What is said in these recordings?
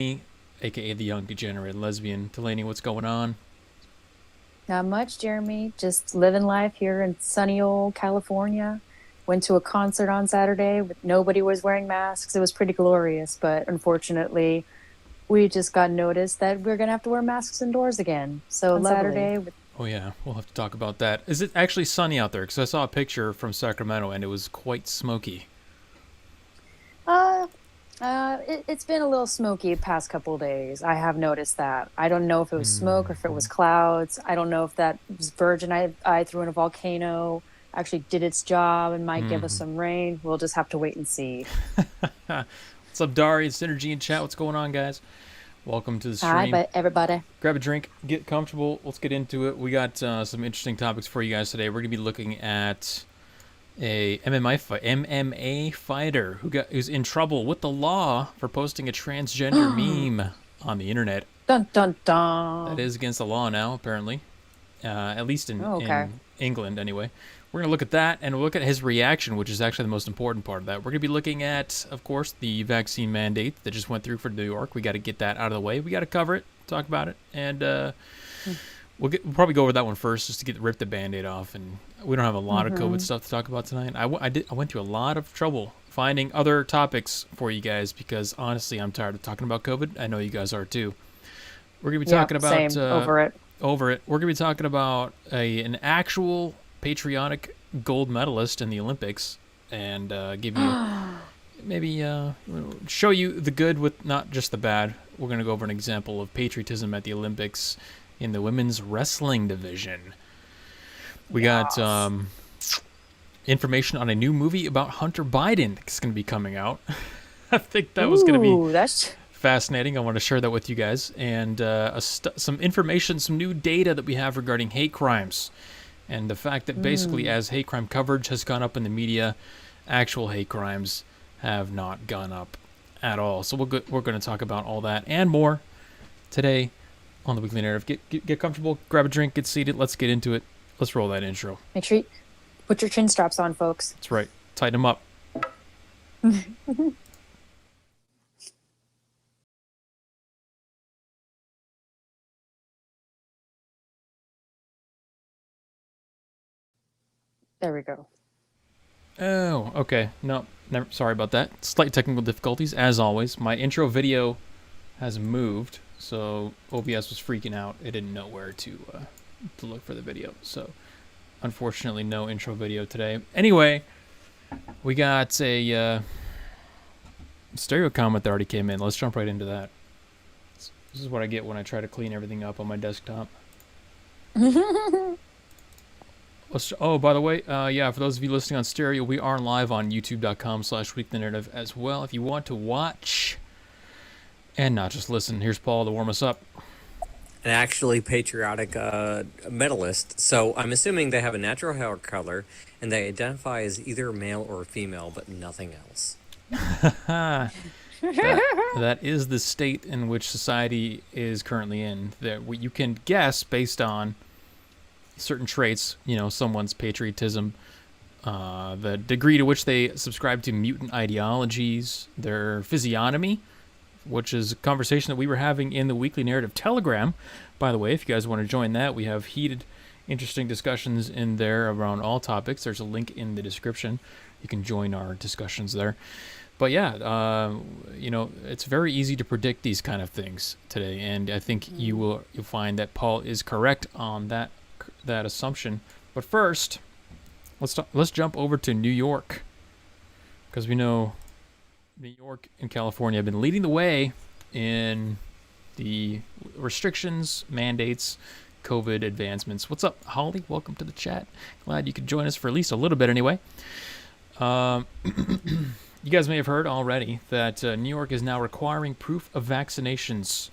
aka the young degenerate lesbian. Delaney, what's going on? Not much, Jeremy. Just living life here in sunny old California. Went to a concert on Saturday. Nobody was wearing masks. It was pretty glorious, but unfortunately, we just got notice that we're gonna have to wear masks indoors again. So Unsettling. Saturday, Oh yeah, we'll have to talk about that. Is it actually sunny out there? Because I saw a picture from Sacramento and it was quite smoky. uh, it's been a little smoky the past couple of days. I have noticed that. I don't know if it was smoke or if it was clouds. I don't know if that virgin I threw in a volcano actually did its job and might give us some rain. We'll just have to wait and see. What's up, Dari? It's Synergy in chat. What's going on, guys? Welcome to the Hi, stream. but everybody. Grab a drink, get comfortable. Let's get into it. We got some interesting topics for you guys today. We're going to be looking at a MMA fighter who's in trouble with the law for posting a transgender meme on the internet. Dun dun dun. That is against the law now, apparently. At least Oh, okay. in England, anyway. We're going to look at that and we'll look at his reaction, which is actually the most important part of that. We're going to be looking at, of course, the vaccine mandate that just went through for New York. We got to get that out of the way. We got to cover it, talk about it, and we'll probably go over that one first just to rip the Band-Aid off. And we don't have a lot of COVID stuff to talk about tonight. I went through a lot of trouble finding other topics for you guys because, honestly, I'm tired of talking about COVID. I know you guys are, too. We're going to be talking about... Same. Over it. Over it. We're going to be talking about an actual patriotic gold medalist in the Olympics and give you maybe show you the good with not just the bad. We're going to go over an example of patriotism at the Olympics in the women's wrestling division. We got information on a new movie about Hunter Biden. It's going to be coming out. I think that was going to be that's fascinating. I want to share that with you guys. And some information, some new data that we have regarding hate crimes. And the fact that basically as hate crime coverage has gone up in the media, actual hate crimes have not gone up at all. So we're going to talk about all that and more today on the Weekly Narrative. Get comfortable, grab a drink, get seated. Let's get into it. Let's roll that intro. make sure you put your chin straps on, folks. That's right. Tighten them up. There we go. Oh, okay. No, never. Sorry about that. Slight technical difficulties, as always. My intro video has moved, so OBS was freaking out. It didn't know where to look for the video. So, unfortunately, no intro video today. Anyway, we got a stereo comment that already came in. Let's jump right into that. This is what I get when I try to clean everything up on my desktop. Oh, by the way, yeah, for those of you listening on stereo, we are live on youtube.com/weekthynarrative as well. If you want to watch and not just listen, here's Paul to warm us up. An actually patriotic medalist. So I'm assuming they have a natural hair color and they identify as either male or female, but nothing else. that is the state in which society is currently in. That you can guess based on certain traits, someone's patriotism, the degree to which they subscribe to mutant ideologies, their physiognomy, which is a conversation that we were having in the Weekly Narrative Telegram. By the way, if you guys want to join that, we have heated, interesting discussions in there around all topics. There's a link in the description. You can join our discussions there. But yeah, it's very easy to predict these kind of things today, and I think you'll find that Paul is correct on that assumption. But first, let's jump over to New York, because we know New York and California have been leading the way in the restrictions, mandates, COVID advancements. What's up, Holly? Welcome to the chat. Glad you could join us for at least a little bit anyway. You guys may have heard already that New York is now requiring proof of vaccinations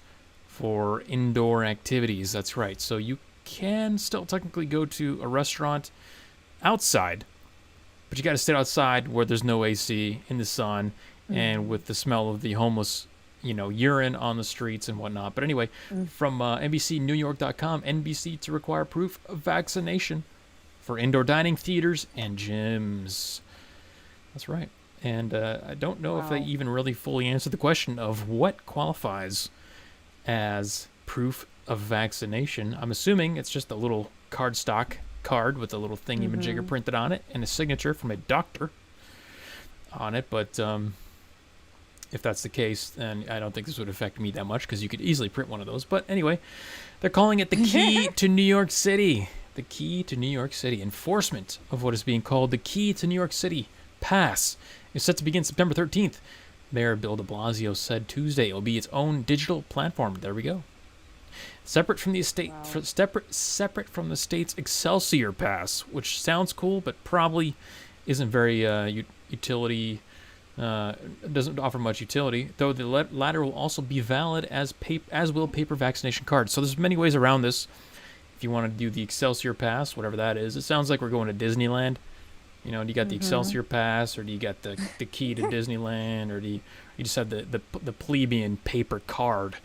for indoor activities. That's right. So you can still technically go to a restaurant outside, but you got to sit outside where there's no AC, in the sun, and with the smell of the homeless, urine on the streets and whatnot. But anyway, from NBCNewYork.com, NBC to require proof of vaccination for indoor dining, theaters, and gyms. That's right. And I don't know if they Wow. even really fully answered the question of what qualifies as proof of vaccination. I'm assuming it's just a little cardstock card with a little thingy-majigger Mm-hmm. printed on it and a signature from a doctor on it. But if that's the case, then I don't think this would affect me that much because you could easily print one of those. But anyway, they're calling it the key to New York City. The key to New York City. Enforcement of what is being called the key to New York City pass is set to begin September 13th. Mayor Bill de Blasio said Tuesday it will be its own digital platform. There we go. Separate from the estate, Wow. separate from the state's Excelsior Pass, which sounds cool, but probably isn't very utility. Doesn't offer much utility. Though the latter will also be valid as will paper vaccination cards. So there's many ways around this. If you want to do the Excelsior Pass, whatever that is, it sounds like we're going to Disneyland. You know, do you got the Mm-hmm. Excelsior Pass, or do you got the key to Disneyland, or do you just have the plebeian paper card?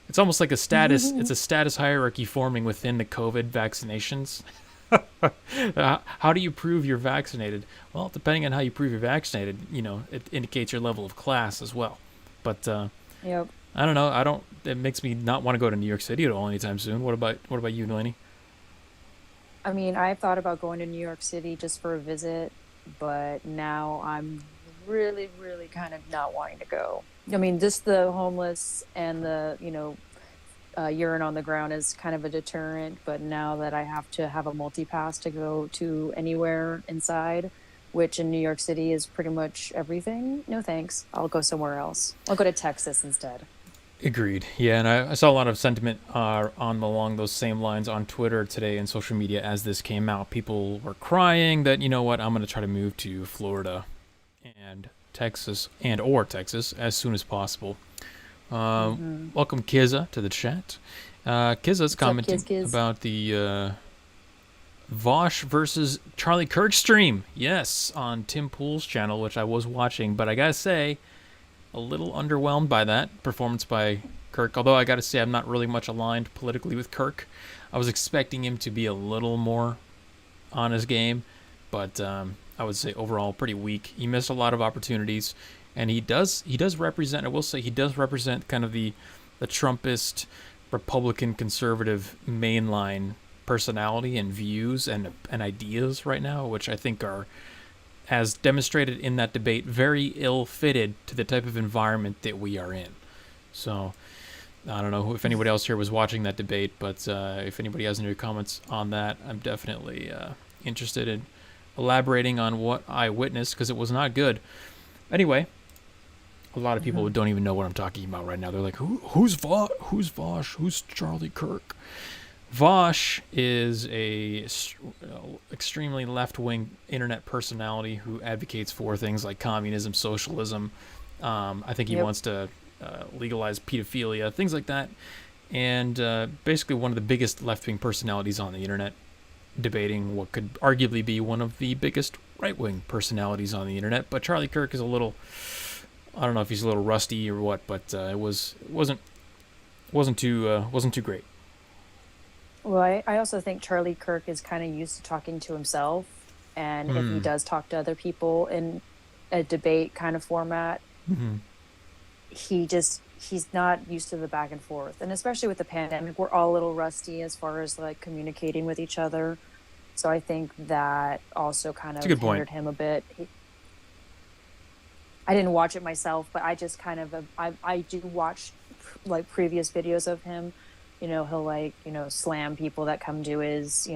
It's almost like a status. It's a status hierarchy forming within the COVID vaccinations. How do you prove you're vaccinated? Well, depending on how you prove you're vaccinated, you know, it indicates your level of class as well. But Yep. I don't know. I don't. It makes me not want to go to New York City at all anytime soon. What about you, Delaney? I mean, I've thought about going to New York City just for a visit, but now I'm really, really kind of not wanting to go. I mean, just the homeless and the, urine on the ground is kind of a deterrent, but now that I have to have a multi-pass to go to anywhere inside, which in New York City is pretty much everything, no thanks. I'll go somewhere else. I'll go to Texas instead. Agreed. Yeah, and I saw a lot of sentiment on along those same lines on Twitter today and social media as this came out. People were crying that, you know what, I'm going to try to move to Florida and Texas as soon as possible. Hmm. Welcome Kiza to the chat. Kiza's What's up, commenting kids? about the Vosh versus Charlie Kirk stream. Yes, on Tim Pool's channel, which I was watching, but I gotta say, a little underwhelmed by that performance by Kirk. Although I gotta say, I'm not really much aligned politically with Kirk. I was expecting him to be a little more on his game, but I would say overall pretty weak. He missed a lot of opportunities, and he does represent. I will say he does represent kind of the Trumpist, Republican, conservative mainline personality and views and ideas right now, which I think are, as demonstrated in that debate, very ill-fitted to the type of environment that we are in. So I don't know if anybody else here was watching that debate, but if anybody has any comments on that, I'm definitely interested in elaborating on what I witnessed, because it was not good. Anyway, a lot of people Hmm. don't even know what I'm talking about right now. They're like, who's Vosh? Who's Charlie Kirk? Vosh is a extremely left-wing internet personality who advocates for things like communism, socialism. I think he Yep. wants to legalize pedophilia, things like that. And basically one of the biggest left-wing personalities on the internet, debating what could arguably be one of the biggest right-wing personalities on the internet. But Charlie Kirk is a little, I don't know if he's a little rusty or what, but it wasn't too great. Well, I also think Charlie Kirk is kind of used to talking to himself. And if he Mm. does talk to other people in a debate kind of format, Mm-hmm. he's not used to the back and forth. And especially with the pandemic, we're all a little rusty as far as like communicating with each other. So I think that also kind of That's a good point. hindered him a bit. I didn't watch it myself, but I just kind of, I do watch like previous videos of him. He'll like, slam people that come to his,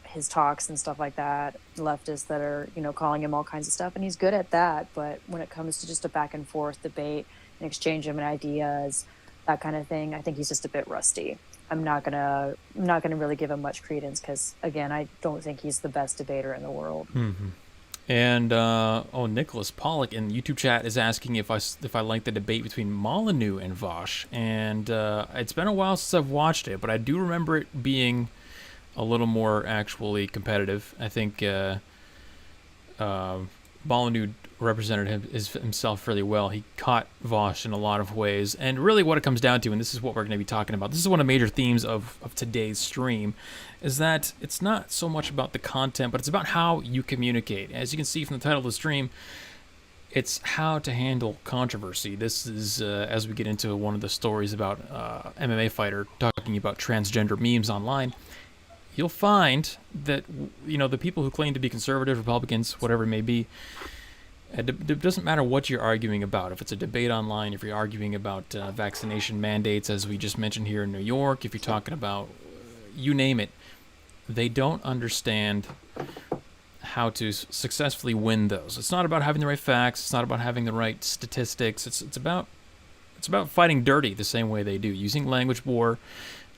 his talks and stuff like that, leftists that are, calling him all kinds of stuff. And he's good at that. But when it comes to just a back and forth debate and exchange of ideas, that kind of thing, I think he's just a bit rusty. I'm not gonna really give him much credence because, again, I don't think he's the best debater in the world. Mm-hmm. And Nicholas Pollock in YouTube chat is asking if I like the debate between Molyneux and Vosh, and it's been a while since I've watched it, but I do remember it being a little more actually competitive. I think Molyneux represented himself fairly well. He caught Vosh in a lot of ways, and really what it comes down to, and this is what we're going to be talking about, this is one of the major themes of today's stream, is that it's not so much about the content, but it's about how you communicate. As you can see from the title of the stream, It's how to handle controversy. This is as we get into one of the stories about MMA fighter talking about transgender memes online. You'll find that the people who claim to be conservative, Republicans, whatever it may be, it doesn't matter what you're arguing about. If it's a debate online, if you're arguing about vaccination mandates, as we just mentioned here in New York, if you're talking about you name it, they don't understand how to successfully win those. It's not about having the right facts. It's not about having the right statistics. It's about fighting dirty the same way they do, using language war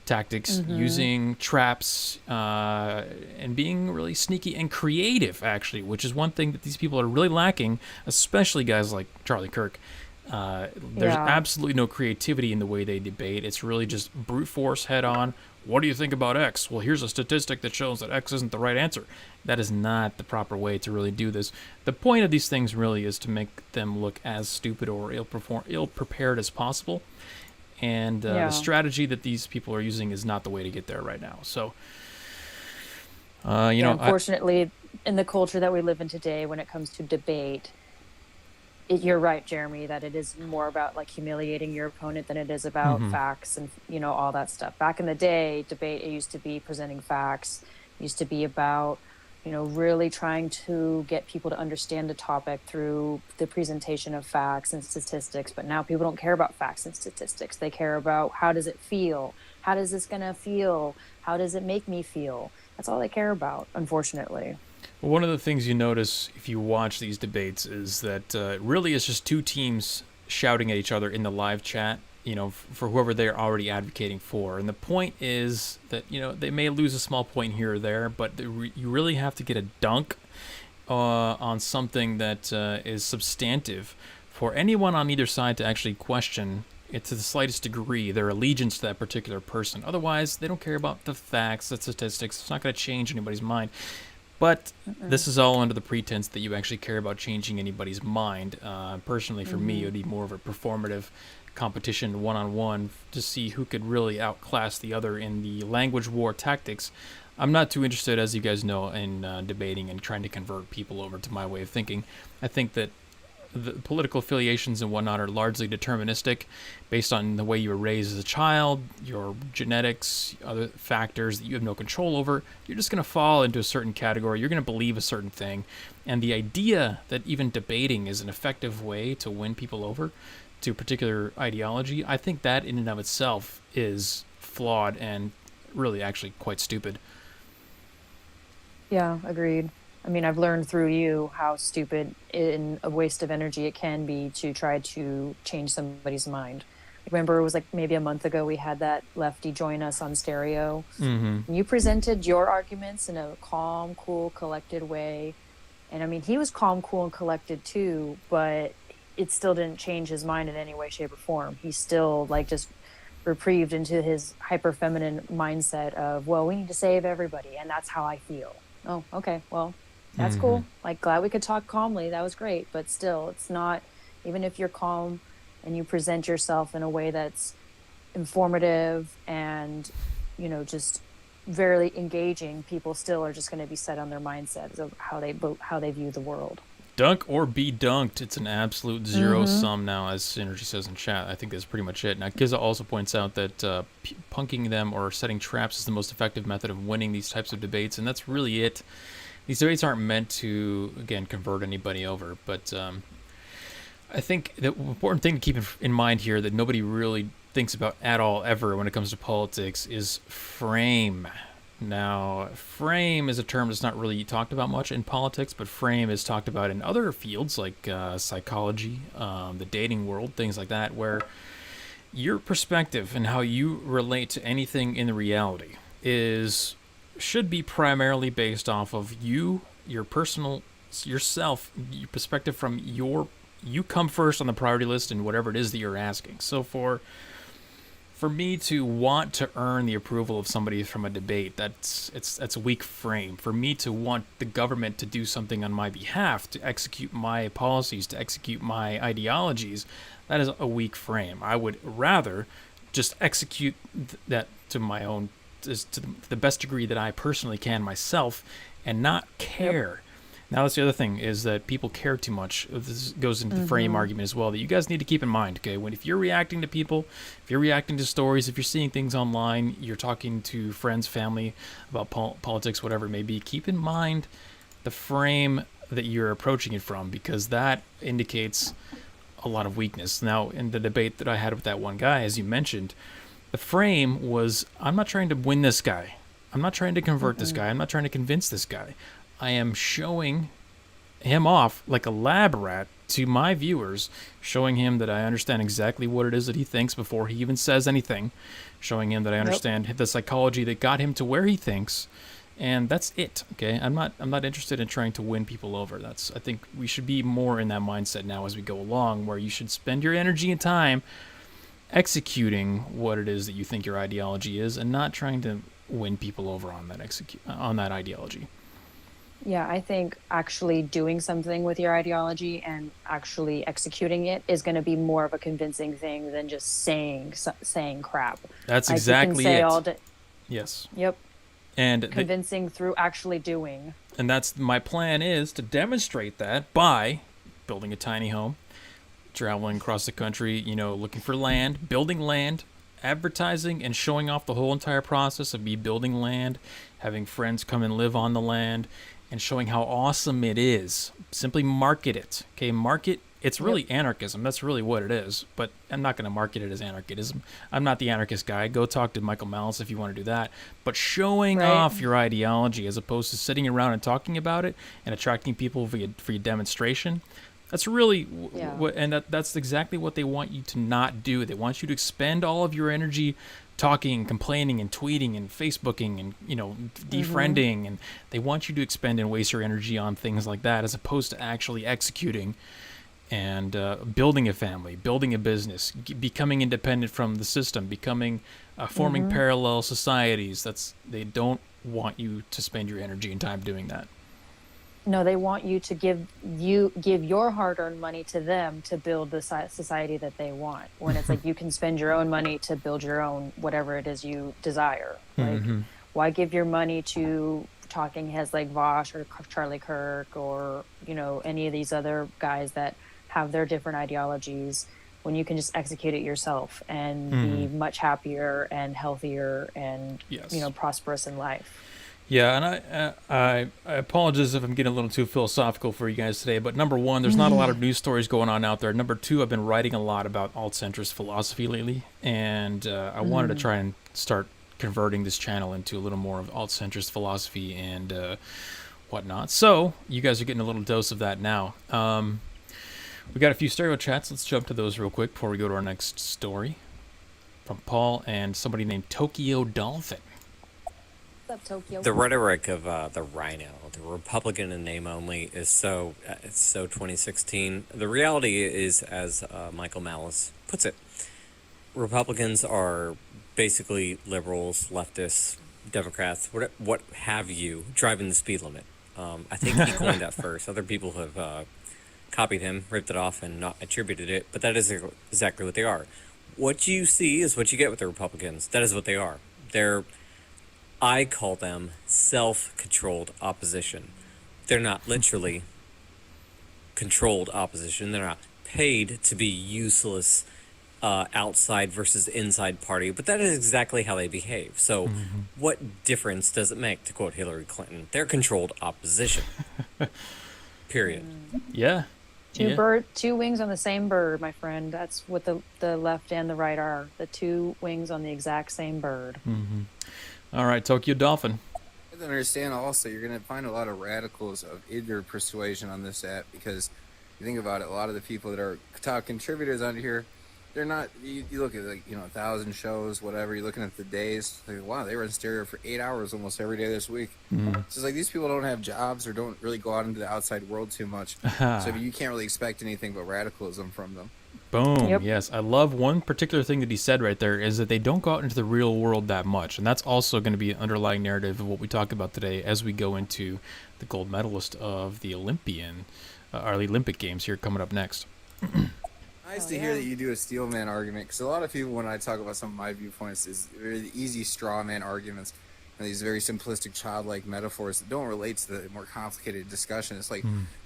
tactics, using traps, and being really sneaky and creative, actually, which is one thing that these people are really lacking, especially guys like Charlie Kirk. There's absolutely no creativity in the way they debate. It's really just brute force head on. What do you think about X? Well, here's a statistic that shows that X isn't the right answer. That is not the proper way to really do this. The point of these things really is to make them look as stupid or ill-prepared as possible. And the strategy that these people are using is not the way to get there right now. So, unfortunately, in the culture that we live in today, when it comes to debate, you're right, Jeremy, that it is more about like humiliating your opponent than it is about facts and all that stuff. Back in the day, debate, it used to be presenting facts. It used to be about really trying to get people to understand the topic through the presentation of facts and statistics. But now people don't care about facts and statistics. They care about, how does it feel? How does this gonna feel? How does it make me feel? That's all they care about, unfortunately. Well, one of the things you notice if you watch these debates is that really it's just two teams shouting at each other in the live chat, for whoever they're already advocating for. And the point is that, they may lose a small point here or there, but you really have to get a dunk on something that is substantive for anyone on either side to actually question it to the slightest degree, their allegiance to that particular person. Otherwise, they don't care about the facts, the statistics. It's not going to change anybody's mind. But this is all under the pretense that you actually care about changing anybody's mind. Personally, for me, it would be more of a performative competition one-on-one to see who could really outclass the other in the language war tactics. I'm not too interested, as you guys know, in debating and trying to convert people over to my way of thinking. I think that the political affiliations and whatnot are largely deterministic based on the way you were raised as a child, your genetics, other factors that you have no control over. You're just going to fall into a certain category. You're going to believe a certain thing. And the idea that even debating is an effective way to win people over to a particular ideology, I think that in and of itself is flawed and really actually quite stupid. Yeah, agreed. I mean, I've learned through you how stupid and a waste of energy it can be to try to change somebody's mind. Remember, it was like maybe a month ago we had that lefty join us on stereo. You presented your arguments in a calm, cool, collected way. And I mean, he was calm, cool, and collected too, but it still didn't change his mind in any way, shape, or form. He's still like just reprieved into his hyper feminine mindset of, well, we need to save everybody, and that's how I feel. Oh, okay, well, that's cool. Like, glad we could talk calmly. That was great. But still, it's not, even if you're calm and you present yourself in a way that's informative and, just very engaging, people still are just going to be set on their mindsets of how they view the world. Dunk or be dunked. It's an absolute zero sum now, as Synergy says in chat. I think that's pretty much it. Now, Giza also points out that punking them or setting traps is the most effective method of winning these types of debates, and that's really it. These debates aren't meant to, again, convert anybody over, but I think the important thing to keep in mind here that nobody really thinks about at all ever when it comes to politics is frame. Now, frame is a term that's not really talked about much in politics, but frame is talked about in other fields like psychology, the dating world, things like that, where your perspective and how you relate to anything in the reality should be primarily based off of your personal yourself, your perspective from you come first on the priority list in whatever it is that you're asking. So for me to want to earn the approval of somebody from a debate, that's a weak frame. For me to want the government to do something on my behalf, to execute my policies, to execute my ideologies, that is a weak frame. I would rather just execute that to my own, to the best degree that I personally can myself, and not care Now that's the other thing, is that people care too much. This goes into the frame argument as well, that you guys need to keep in mind, okay? If you're reacting to people, if you're reacting to stories, if you're seeing things online, you're talking to friends, family about politics, whatever it may be, keep in mind the frame that you're approaching it from, because that indicates a lot of weakness. Now, in the debate that I had with that one guy, as you mentioned, the frame was, I'm not trying to win this guy. I'm not trying to convert this guy. I'm not trying to convince this guy. I am showing him off like a lab rat to my viewers, showing him that I understand exactly what it is that he thinks before he even says anything, showing him that I understand the psychology that got him to where he thinks, and that's it. Okay, I'm not interested in trying to win people over. I think we should be more in that mindset now as we go along, where you should spend your energy and time executing what it is that you think your ideology is, and not trying to win people over on that ideology. Yeah, I think actually doing something with your ideology and actually executing it is going to be more of a convincing thing than just saying crap. That's like exactly you can say it. All day. Yes. Yep. And convincing through actually doing. And that's my plan, is to demonstrate that by building a tiny home, traveling across the country, looking for land, building land, advertising and showing off the whole entire process of me building land, having friends come and live on the land, and showing how awesome it is. Simply market it. Okay, market. It's really anarchism. That's really what it is. But I'm not going to market it as anarchism. I'm not the anarchist guy. Go talk to Michael Malice if you want to do that. But showing off your ideology, as opposed to sitting around and talking about it and attracting people for your demonstration, that's really what, and that's exactly what they want you to not do. They want you to expend all of your energy talking, complaining, and tweeting, and Facebooking, and defriending, and they want you to expend and waste your energy on things like that, as opposed to actually executing and building a family, building a business, becoming independent from the system, forming parallel societies. They don't want you to spend your energy and time doing that. No, they want you to give your hard-earned money to them to build the society that they want. When it's like you can spend your own money to build your own whatever it is you desire. Like, why give your money to talking heads like Vosh or Charlie Kirk or any of these other guys that have their different ideologies, when you can just execute it yourself and be much happier and healthier and prosperous in life. Yeah, and I apologize if I'm getting a little too philosophical for you guys today, but number one, there's not a lot of news stories going on out there. Number two, I've been writing a lot about alt-centrist philosophy lately, and I wanted to try and start converting this channel into a little more of alt-centrist philosophy and whatnot. So you guys are getting a little dose of that now. We got a few stereo chats. Let's jump to those real quick before we go to our next story from Paul and somebody named Tokyo Dolphin. Tokyo. The rhetoric of the rhino, the Republican in name only, is so 2016. The reality is, as Michael Malice puts it, Republicans are basically liberals, leftists, Democrats, what have you, driving the speed limit. I think he coined that first. Other people have copied him, ripped it off, and not attributed it, but that is exactly what they are. What you see is what you get with the Republicans. That is what they are. I call them self-controlled opposition. They're not literally controlled opposition. They're not paid to be useless outside versus inside party, but that is exactly how they behave. So what difference does it make, to quote Hillary Clinton? They're controlled opposition. Period. Yeah. Two wings on the same bird, my friend. That's what the left and the right are. The two wings on the exact same bird. All right, Tokyo Dolphin. I don't understand also, you're going to find a lot of radicals of either persuasion on this app, because you think about it, a lot of the people that are top contributors on here, they're not, you look at 1,000 shows, whatever, you're looking at the days, like, wow, they were in stereo for 8 hours almost every day this week. It's just like, these people don't have jobs or don't really go out into the outside world too much, so you can't really expect anything but radicalism from them. Boom. Yep. Yes. I love one particular thing that he said right there, is that they don't go out into the real world that much. And that's also going to be an underlying narrative of what we talk about today as we go into the gold medalist of the Olympic Games here coming up next. Nice to hear that you do a steel man argument, because a lot of people, when I talk about some of my viewpoints, is really easy straw man arguments. and these very simplistic, childlike metaphors that don't relate to the more complicated discussion. It's like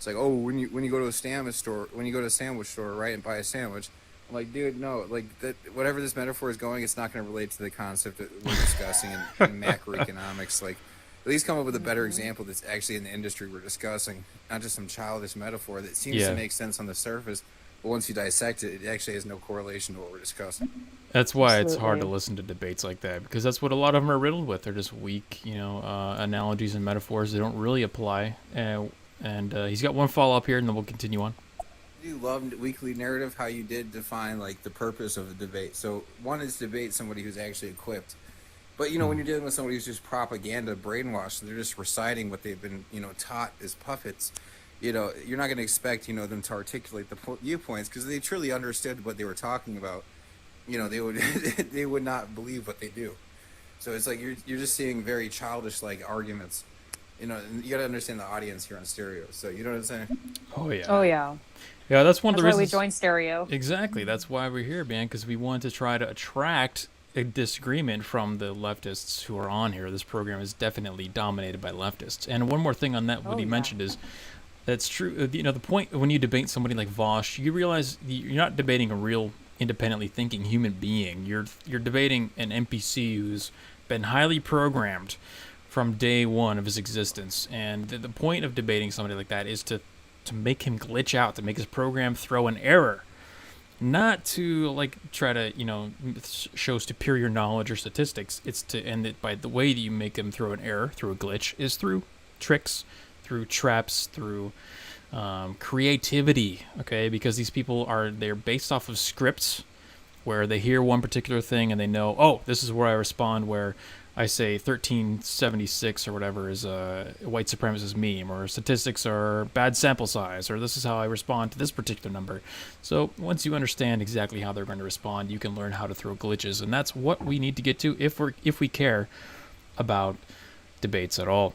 oh, when you go to a sandwich store, right, and buy a sandwich. I'm like, dude, no, like that. Whatever this metaphor is going, it's not going to relate to the concept that we're discussing in macroeconomics. Like, at least come up with a better example that's actually in the industry we're discussing, not just some childish metaphor that seems to make sense on the surface, but once you dissect it, it actually has no correlation to what we're discussing. That's why it's hard to listen to debates like that, because that's what a lot of them are riddled with. They're just weak, analogies and metaphors. They don't really apply. And he's got one follow-up here, and then we'll continue on. You loved weekly narrative, how you did define like the purpose of a debate. So one is debate somebody who's actually equipped. But, when you're dealing with somebody who's just propaganda brainwashed, they're just reciting what they've been, taught as puppets, you're not going to expect, them to articulate the viewpoints because they truly understood what they were talking about. They would they would not believe what they do. So it's like you're just seeing very childish like arguments. And you got to understand the audience here on stereo. So you know what I'm saying? Oh, yeah. Oh, yeah. Yeah, that's one of the reasons. That's why we joined stereo. Exactly. That's why we're here, man, because we want to try to attract a disagreement from the leftists who are on here. This program is definitely dominated by leftists. And one more thing on that, what he mentioned is, that's true. The point when you debate somebody like Vosh, you realize you're not debating a real independently thinking human being. You're debating an NPC who's been highly programmed from day one of his existence. And the point of debating somebody like that is to make him glitch out, to make his program throw an error. Not to like try to show superior knowledge or statistics. It's to end it by the way that you make them throw an error, through a glitch, is through tricks, through traps, through creativity. Okay, because these people they're based off of scripts where they hear one particular thing and they know, oh, this is where I respond. Where I say 1376 or whatever is a white supremacist meme, or statistics are bad sample size, or this is how I respond to this particular number. So once you understand exactly how they're going to respond, you can learn how to throw glitches, and that's what we need to get to if we care about debates at all.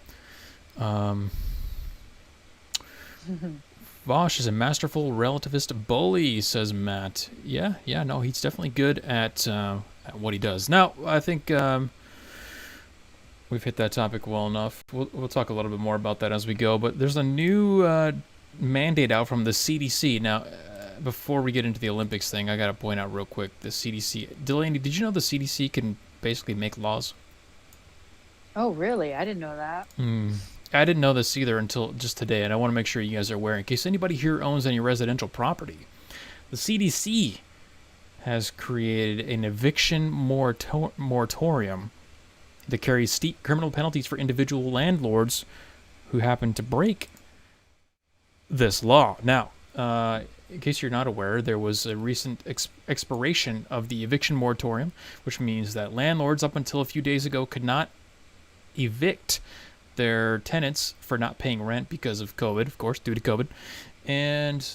Vosh is a masterful relativist bully, says Matt. Yeah, no, he's definitely good at what he does. Now, I think we've hit that topic well enough. We'll talk a little bit more about that as we go. But there's a new mandate out from the CDC. Now, before we get into the Olympics thing, I got to point out real quick, the CDC. Delaney, did you know the CDC can basically make laws? Oh, really? I didn't know that. I didn't know this either until just today, and I want to make sure you guys are aware in case anybody here owns any residential property. The CDC has created an eviction moratorium that carries steep criminal penalties for individual landlords who happen to break this law. Now, in case you're not aware, there was a recent expiration of the eviction moratorium, which means that landlords up until a few days ago could not evict their tenants for not paying rent because of COVID, of course, due to COVID. And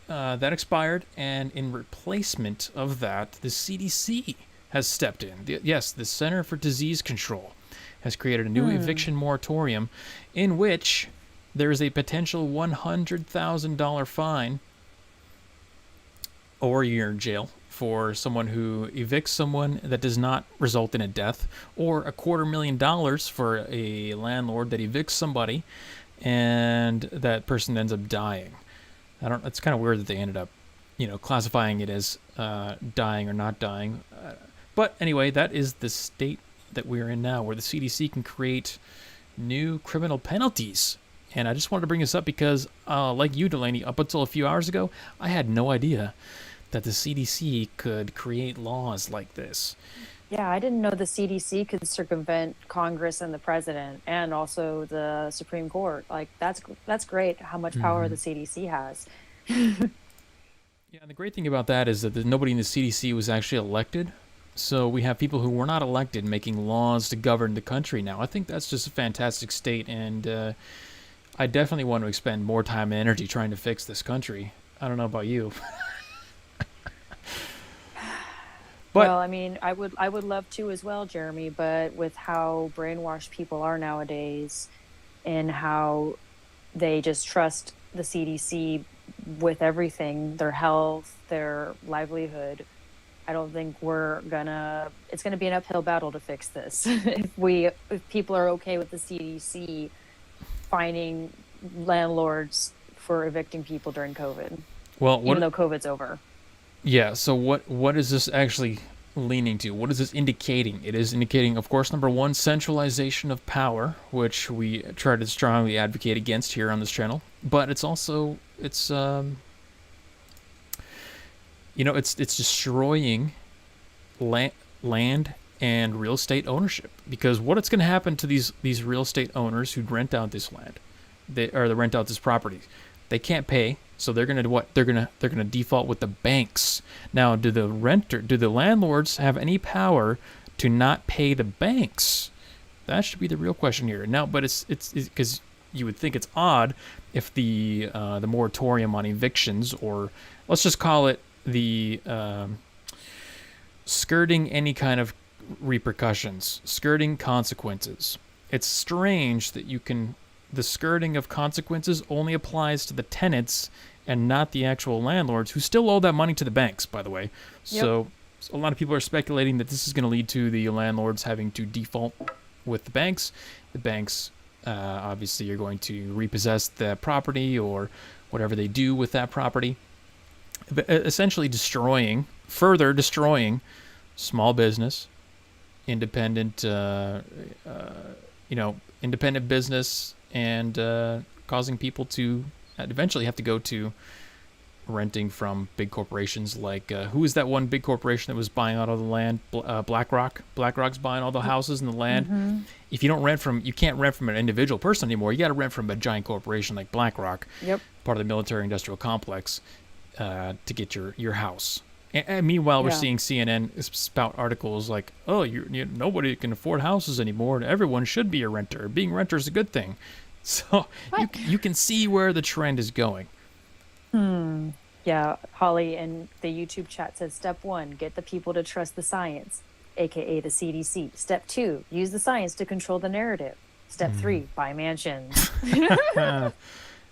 that expired, and in replacement of that, the CDC has stepped in. Yes, the Center for Disease Control has created a new eviction moratorium in which there is a potential $100,000 fine or a year in jail for someone who evicts someone that does not result in a death, or $250,000 for a landlord that evicts somebody and that person ends up dying. It's kind of weird that they ended up, classifying it as dying or not dying. But anyway, that is the state that we're in now, where the CDC can create new criminal penalties. And I just wanted to bring this up because, like you, Delaney, up until a few hours ago, I had no idea that the CDC could create laws like this. Yeah, I didn't know the CDC could circumvent Congress and the president, and also the Supreme Court. Like, that's great how much power the CDC has. Yeah, and the great thing about that is that nobody in the CDC was actually elected. So we have people who were not elected making laws to govern the country now. I think that's just a fantastic state, and I definitely want to expend more time and energy trying to fix this country. I don't know about you. But, well, I mean, I would love to as well, Jeremy, but with how brainwashed people are nowadays and how they just trust the CDC with everything, their health, their livelihood, I don't think it's gonna be an uphill battle to fix this. If people are okay with the CDC fining landlords for evicting people during COVID, Well, even though COVID's over. Yeah. So what is this actually leaning to? What is this indicating? It is indicating, of course, number one, centralization of power, which we try to strongly advocate against here on this channel. But it's also it's destroying land and real estate ownership, because what it's going to happen to these real estate owners who rent out this land, they rent out this property, they can't pay, so they're going to do what? They're going to default with the banks. Now, do the landlords have any power to not pay the banks? That should be the real question here. Now, but it's because you would think it's odd if the moratorium on evictions, or let's just call it the skirting any kind of repercussions, skirting consequences. It's strange that the skirting of consequences only applies to the tenants and not the actual landlords, who still owe that money to the banks, by the way. Yep. So a lot of people are speculating that this is going to lead to the landlords having to default with the banks. The banks obviously are going to repossess the property or whatever they do with that property, essentially further destroying small business, independent business, and causing people to eventually have to go to renting from big corporations like who is that one big corporation that was buying out all the land? BlackRock. BlackRock's buying all the houses and the land. Mm-hmm. If you can't rent from an individual person anymore. You got to rent from a giant corporation like BlackRock, Yep. part of the military-industrial complex, to get your house. And meanwhile, we're seeing CNN spout articles like, "Oh, nobody can afford houses anymore. Everyone should be a renter. Being a renter is a good thing." So you can see where the trend is going. Yeah, Holly in the YouTube chat says, step 1, get the people to trust the science, aka the CDC. Step 2, use the science to control the narrative. Step 3, buy mansions.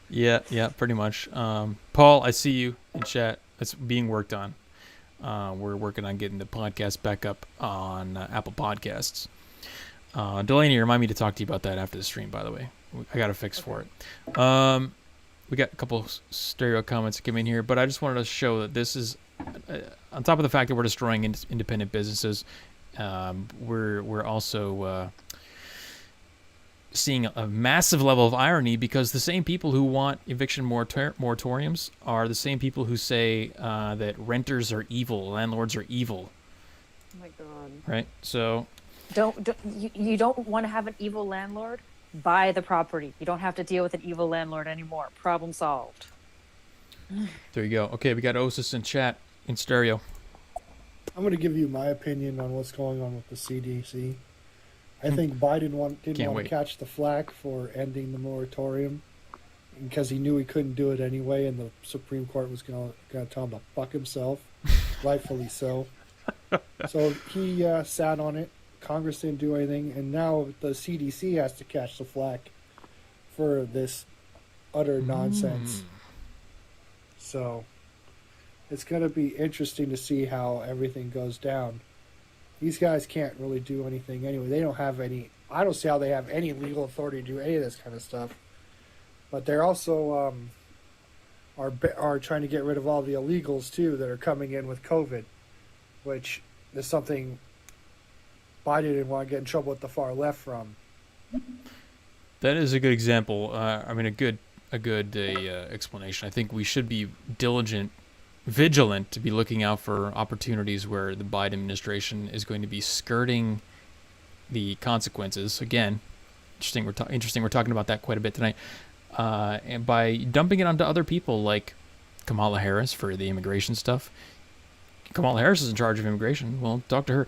Yeah, pretty much. Paul, I see you in chat. It's being worked on. We're working on getting the podcast back up on Apple Podcasts. Delaney, remind me to talk to you about that after the stream, by the way. I got a fix for it. We got a couple stereo comments that came in here, but I just wanted to show that this is, on top of the fact that we're destroying independent businesses, we're also seeing a massive level of irony, because the same people who want eviction moratoriums are the same people who say that renters are evil, landlords are evil. Oh my God. Right? So You don't want to have an evil landlord? Buy the property. You don't have to deal with an evil landlord anymore. Problem solved. there you go. Okay, we got Osis in chat in stereo. I'm going to give you my opinion on what's going on with the CDC. I think Biden didn't want to catch the flack for ending the moratorium because he knew he couldn't do it anyway, and the Supreme Court was going to tell him to fuck himself, rightfully so. So he sat on it. Congress didn't do anything, and now the CDC has to catch the flack for this utter nonsense. So it's going to be interesting to see how everything goes down. These guys can't really do anything anyway. They don't have any. I don't see how they have any legal authority to do any of this kind of stuff. But they're also are trying to get rid of all the illegals too that are coming in with COVID, which is something Biden didn't want to get in trouble with the far left from. That is a good example. A good explanation. I think we should be vigilant to be looking out for opportunities where the Biden administration is going to be skirting the consequences. Again, interesting. We're talking about that quite a bit tonight, and by dumping it onto other people like Kamala Harris for the immigration stuff. Kamala Harris is in charge of immigration. Well, talk to her.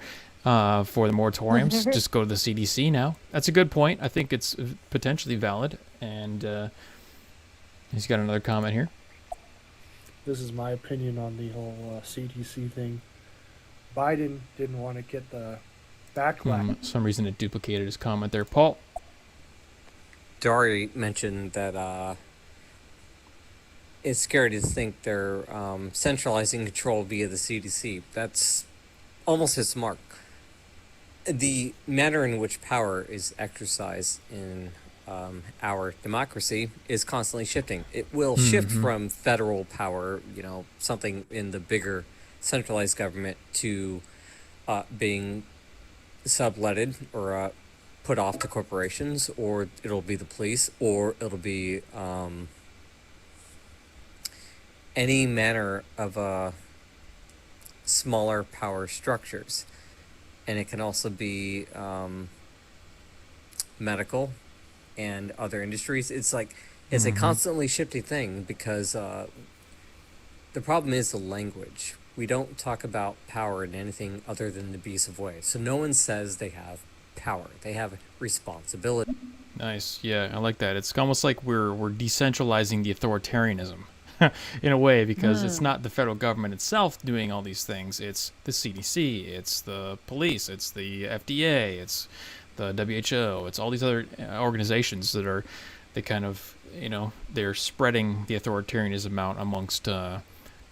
For the moratoriums, just go to the CDC now. That's a good point. I think it's potentially valid. And he's got another comment here. This is my opinion on the whole CDC thing. Biden didn't want to get the backlash. For some reason it duplicated his comment there. Paul? Dari mentioned that it's scary to think they're centralizing control via the CDC. That's almost hits the mark. The manner in which power is exercised in our democracy is constantly shifting. It will shift from federal power, something in the bigger centralized government, to being subletted or put off to corporations, or it'll be the police, or it'll be any manner of smaller power structures. And it can also be medical and other industries. It's like it's a constantly shifting thing, because the problem is the language. We don't talk about power in anything other than the abusive way. So no one says they have power. They have responsibility. Nice. Yeah, I like that. It's almost like we're decentralizing the authoritarianism in a way, because it's not the federal government itself doing all these things. It's the CDC, it's the police, it's the FDA, it's the WHO, it's all these other organizations that are, they kind of, they're spreading the authoritarianism out amongst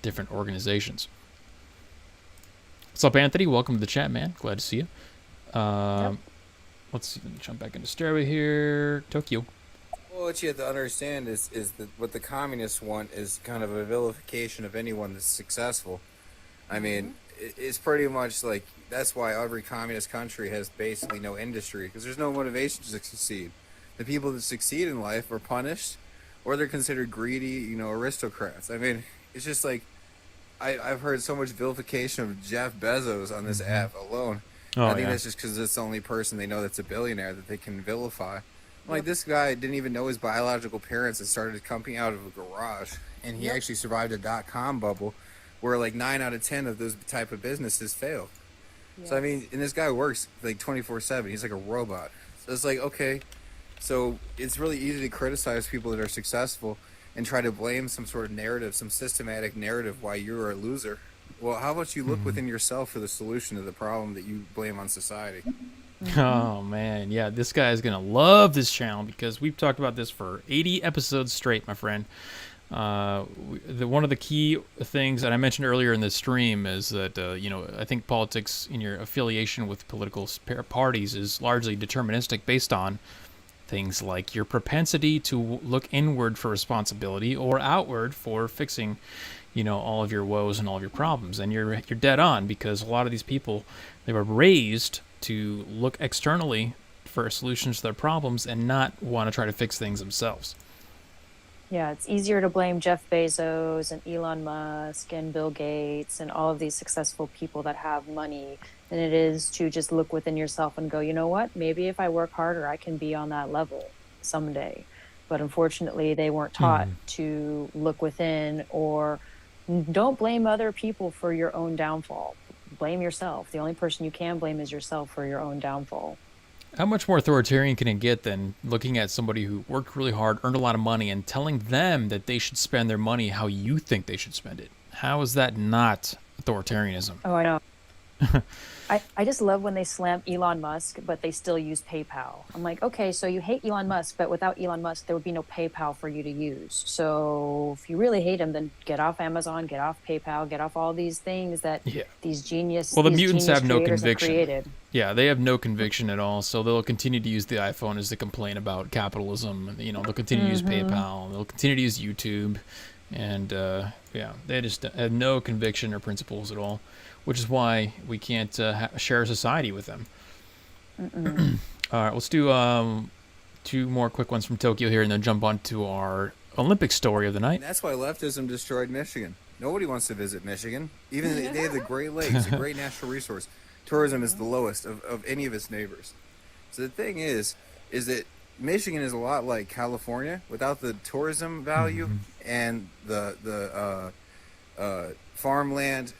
different organizations. What's up, Anthony? Welcome to the chat, man. Glad to see you. Let's see, let me jump back into Stereo here. Tokyo. Well, what you have to understand is that what the communists want is kind of a vilification of anyone that's successful. I mean, it's pretty much like, that's why every communist country has basically no industry, because there's no motivation to succeed. The people that succeed in life are punished, or they're considered greedy, aristocrats. I mean, it's just like, I've heard so much vilification of Jeff Bezos on this app alone. I think that's just because it's the only person they know that's a billionaire that they can vilify. Like, this guy didn't even know his biological parents and started a company out of a garage. And he actually survived a dot-com bubble where, like, 9 out of 10 of those type of businesses failed. Yes. So, I mean, and this guy works, like, 24/7. He's like a robot. So it's like, okay, so it's really easy to criticize people that are successful and try to blame some sort of narrative, some systematic narrative why you're a loser. Well, how about you look within yourself for the solution to the problem that you blame on society? Oh man, yeah, this guy is gonna love this channel, because we've talked about this for 80 episodes straight, my friend. One of the key things that I mentioned earlier in the stream is that I think politics in your affiliation with political parties is largely deterministic, based on things like your propensity to look inward for responsibility or outward for fixing all of your woes and all of your problems. And you're dead on, because a lot of these people, they were raised to look externally for solutions to their problems and not want to try to fix things themselves. Yeah, it's easier to blame Jeff Bezos and Elon Musk and Bill Gates and all of these successful people that have money than it is to just look within yourself and go, you know what, maybe if I work harder, I can be on that level someday. But unfortunately, they weren't taught to look within, or don't blame other people for your own downfall. Blame yourself. The only person you can blame is yourself for your own downfall. How much more authoritarian can it get than looking at somebody who worked really hard, earned a lot of money, and telling them that they should spend their money how you think they should spend it? How is that not authoritarianism? Oh, I know. I just love when they slam Elon Musk, but they still use PayPal. I'm like, okay, so you hate Elon Musk, but without Elon Musk, there would be no PayPal for you to use. So if you really hate him, then get off Amazon, get off PayPal, get off all these things that these genius Well, the these mutants genius have no creators conviction. created. Yeah, they have no conviction at all, so they'll continue to use the iPhone as they complain about capitalism. They'll continue to use PayPal, they'll continue to use YouTube, and they just have no conviction or principles at all, which is why we can't share a society with them. All right, let's do 2 more quick ones from Tokyo here, and then jump on to our Olympic story of the night. And that's why leftism destroyed Michigan. Nobody wants to visit Michigan. Even they have the Great Lakes, a great natural resource. Tourism is the lowest of any of its neighbors. So the thing is that Michigan is a lot like California without the tourism value and the farmland.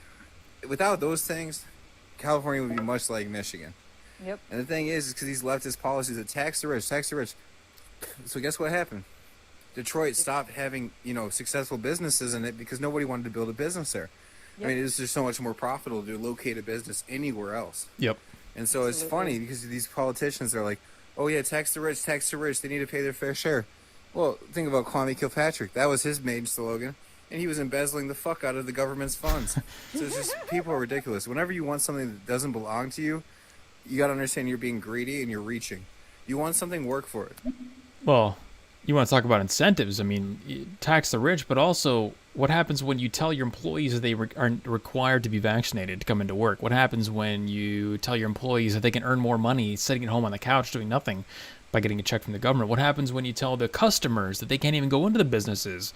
Without those things, California would be much like Michigan. Yep. And the thing is because these leftist policies that tax the rich. So guess what happened? Detroit stopped having, successful businesses in it because nobody wanted to build a business there. Yep. I mean, it's just so much more profitable to locate a business anywhere else. Yep. And so it's funny because these politicians are like, oh yeah, tax the rich, they need to pay their fair share. Well, think about Kwame Kilpatrick. That was his main slogan. and he was embezzling the fuck out of the government's funds. So it's just, people are ridiculous. Whenever you want something that doesn't belong to you, you got to understand you're being greedy and you're reaching. You want something, work for it. Well, you want to talk about incentives. I mean, tax the rich, but also what happens when you tell your employees that they aren't required to be vaccinated to come into work? What happens when you tell your employees that they can earn more money sitting at home on the couch doing nothing by getting a check from the government? What happens when you tell the customers that they can't even go into the businesses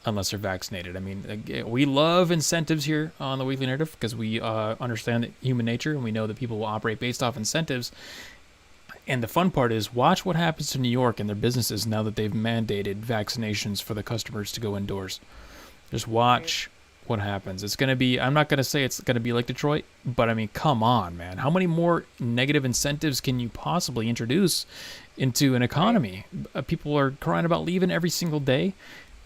unless they're vaccinated? I mean, we love incentives here on the Weekly Narrative because we understand human nature and we know that people will operate based off incentives. And the fun part is watch what happens to New York and their businesses now that they've mandated vaccinations for the customers to go indoors. Just watch what happens. It's going to be, I'm not going to say it's going to be like Detroit, but I mean, come on, man. How many more negative incentives can you possibly introduce into an economy? People are crying about leaving every single day.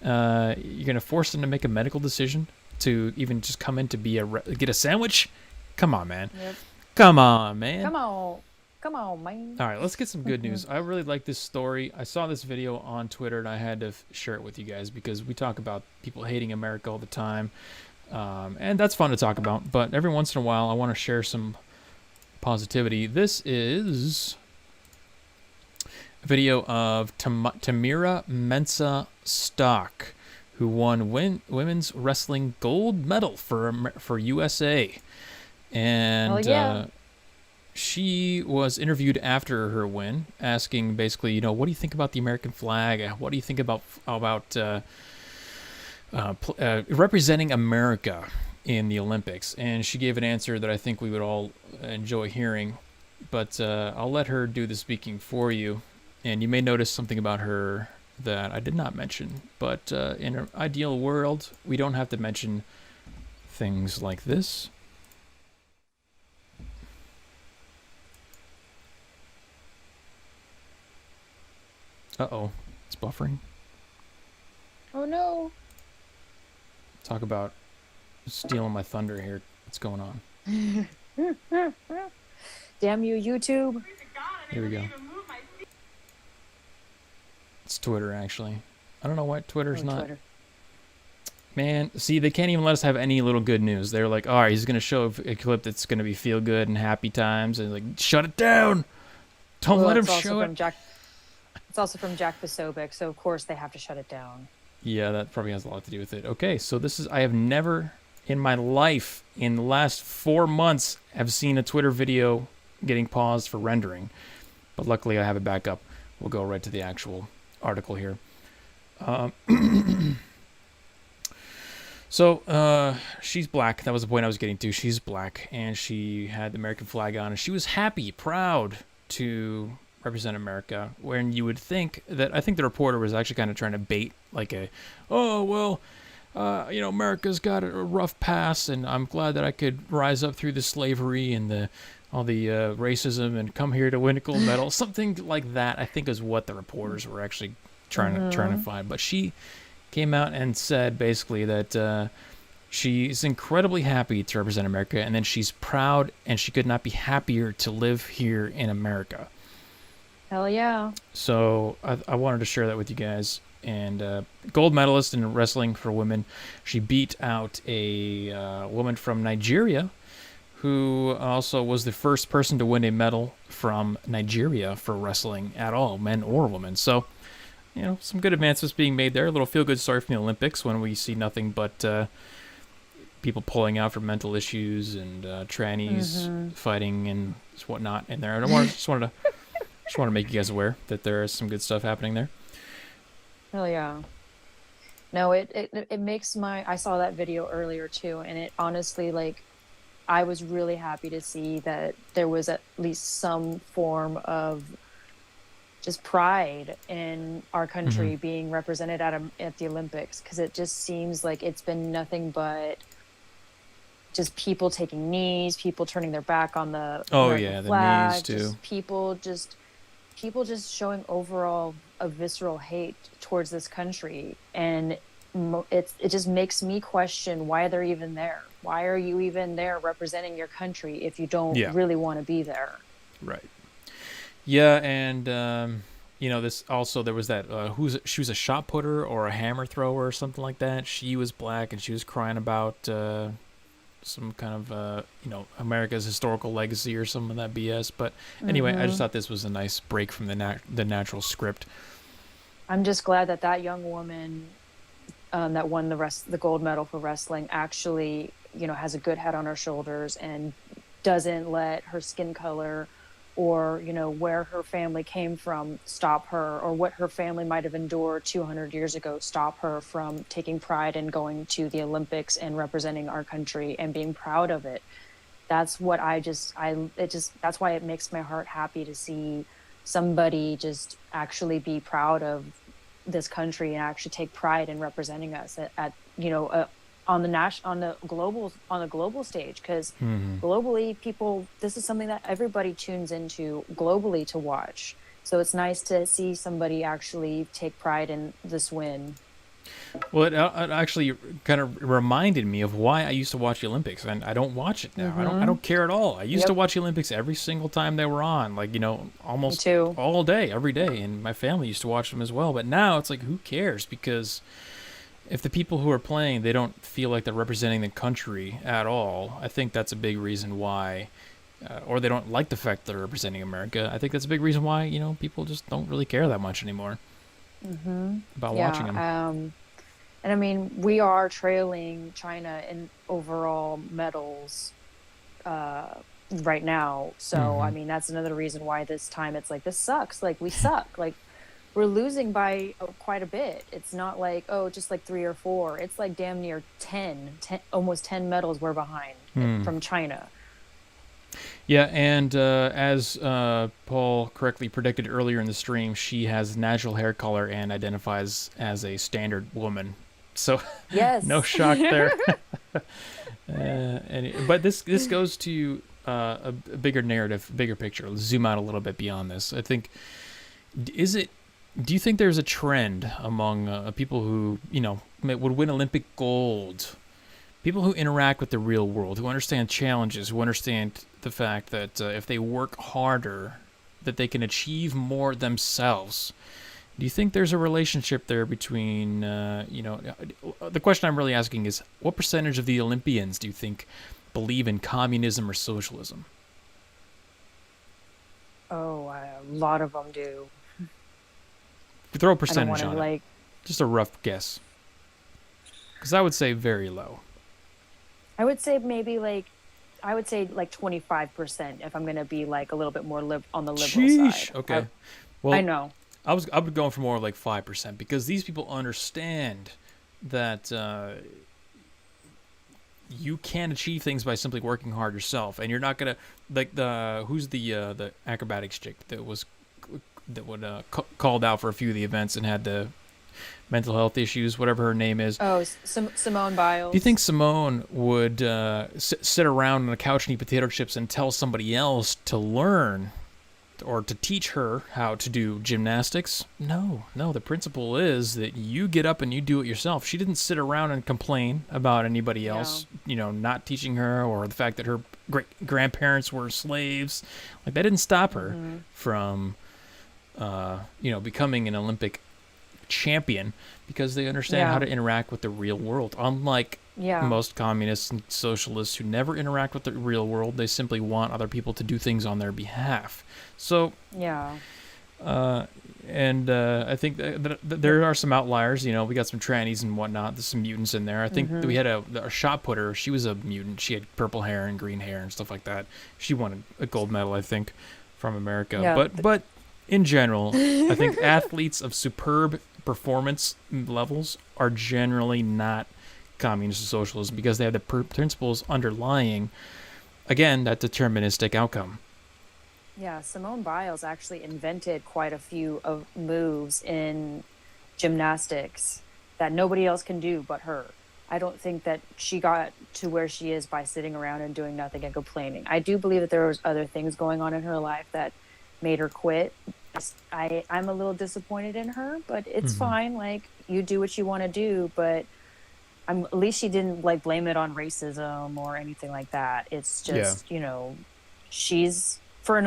You're going to force them to make a medical decision to even just come in to get a sandwich? Come on, man. Yep. Come on, man. Come on, man. All right, let's get some good news. I really like this story. I saw this video on Twitter, and I had to share it with you guys because we talk about people hating America all the time, and that's fun to talk about. But every once in a while, I want to share some positivity. This is a video of Tamira Mensah Stock, who won women's wrestling gold medal for USA. And she was interviewed after her win, asking basically, what do you think about the American flag? What do you think about representing America in the Olympics? And she gave an answer that I think we would all enjoy hearing. But I'll let her do the speaking for you. And you may notice something about her that I did not mention. But in an ideal world, we don't have to mention things like this. Uh-oh, it's buffering. Oh no. Talk about stealing my thunder here. What's going on? Damn you, YouTube. Here we go. It's Twitter, actually. I don't know why Twitter's not. Twitter. Man, see, they can't even let us have any little good news. They're like, all right, he's going to show a clip that's going to be feel good and happy times. And like, shut it down. Don't let him show it. It's also from Jack Posobiec, so of course they have to shut it down. Yeah, that probably has a lot to do with it. Okay, so I have never in my life, in the last 4 months, have seen a Twitter video getting paused for rendering. But luckily I have it back up. We'll go right to the actual article here. So she's black. That was the point I was getting to. She's black, and she had the American flag on, and she was happy, proud to represent America, when you would think that, I think the reporter was actually kind of trying to bait like America's got a rough past, and I'm glad that I could rise up through the slavery and all the racism and come here to win a gold medal. Something like that, I think, is what the reporters were actually trying to find. But she came out and said basically that she's incredibly happy to represent America, and then she's proud, and she could not be happier to live here in America. Hell yeah. So I wanted to share that with you guys. And gold medalist in wrestling for women. She beat out a woman from Nigeria who also was the first person to win a medal from Nigeria for wrestling at all, men or women. So, some good advancements being made there. A little feel-good story from the Olympics when we see nothing but people pulling out for mental issues and trannies fighting and whatnot in there. Just wanted to make you guys aware that there is some good stuff happening there. Hell yeah. No, it makes I saw that video earlier too, and it honestly, I was really happy to see that there was at least some form of just pride in our country being represented at the Olympics, because it just seems like it's been nothing but just people taking knees, people turning their back on the American flag, the knees too. People just showing overall a visceral hate towards this country, and it just makes me question why they're even there. Why are you even there representing your country if you don't really want to be there? Right. Yeah, and this also, there was that she was a shot putter or a hammer thrower or something like that. She was black and she was crying about some kind of America's historical legacy or some of that BS. But anyway, I just thought this was a nice break from the natural script. I'm just glad that young woman that won the gold medal for wrestling actually, has a good head on her shoulders and doesn't let her skin color or, where her family came from stop her, or what her family might have endured 200 years ago stop her from taking pride in going to the Olympics and representing our country and being proud of it. That's what that's why it makes my heart happy to see somebody just actually be proud of this country and actually take pride in representing us on the global stage, because globally this is something that everybody tunes into globally to watch. So it's nice to see somebody actually take pride in this win. Well, it actually kind of reminded me of why I used to watch the Olympics, and I don't watch it now. I don't care at all. I used to watch the Olympics every single time they were on, almost all day, every day, and my family used to watch them as well. But now it's like, who cares? Because if the people who are playing, they don't feel like they're representing the country at all, I think that's a big reason why, or they don't like the fact that they're representing America. I think that's a big reason why, people just don't really care that much anymore about watching them. And I mean, we are trailing China in overall medals right now. So, I mean, that's another reason why this time it's like, this sucks. Like, we suck. Like, we're losing by quite a bit. It's not like, just like 3 or 4. It's like damn near 10 almost 10 medals we're behind from China. Yeah, and as Paul correctly predicted earlier in the stream, she has natural hair color and identifies as a standard woman. So yes. No shock there. But this goes to a bigger narrative, bigger picture. Let's zoom out a little bit beyond this. I think, do you think there's a trend among people who, would win Olympic gold, people who interact with the real world, who understand challenges, who understand the fact that if they work harder, that they can achieve more themselves? Do you think there's a relationship there between, the question I'm really asking is, what percentage of the Olympians do you think believe in communism or socialism? Oh, a lot of them do. Throw a percentage on it. Just a rough guess. Because I would say very low. I would say maybe like 25% if I'm going to be like a little bit more on the liberal side. Okay. Well, I know. I would go for more like 5% because these people understand that you can achieve things by simply working hard yourself, and you're not gonna who's the acrobatics chick that would called out for a few of the events and had the mental health issues, whatever her name is. Oh, Simone Biles. Do you think Simone would sit around on a couch and eat potato chips and tell somebody else to learn or to teach her how to do gymnastics? No. The principle is that you get up and you do it yourself. She didn't sit around and complain about anybody else, not teaching her, or the fact that her great-grandparents were slaves. Like, that didn't stop her from, becoming an Olympic champion, because they understand how to interact with the real world. Unlike most communists and socialists who never interact with the real world, they simply want other people to do things on their behalf. So I think that there are some outliers. We got some trannies and whatnot. There's some mutants in there. I think we had a shot putter. She was a mutant. She had purple hair and green hair and stuff like that. She won a gold medal, I think, from America. Yeah. But in general, I think athletes of superb performance levels are generally not communist or socialism, because they have the principles underlying, again, that deterministic outcome. Yeah, Simone Biles actually invented quite a few of moves in gymnastics that nobody else can do but her. I don't think that she got to where she is by sitting around and doing nothing and complaining. I do believe that there was other things going on in her life that made her quit. I'm a little disappointed in her, but it's fine. Like, you do what you want to do, but at least she didn't blame it on racism or anything like that. It's just, she's for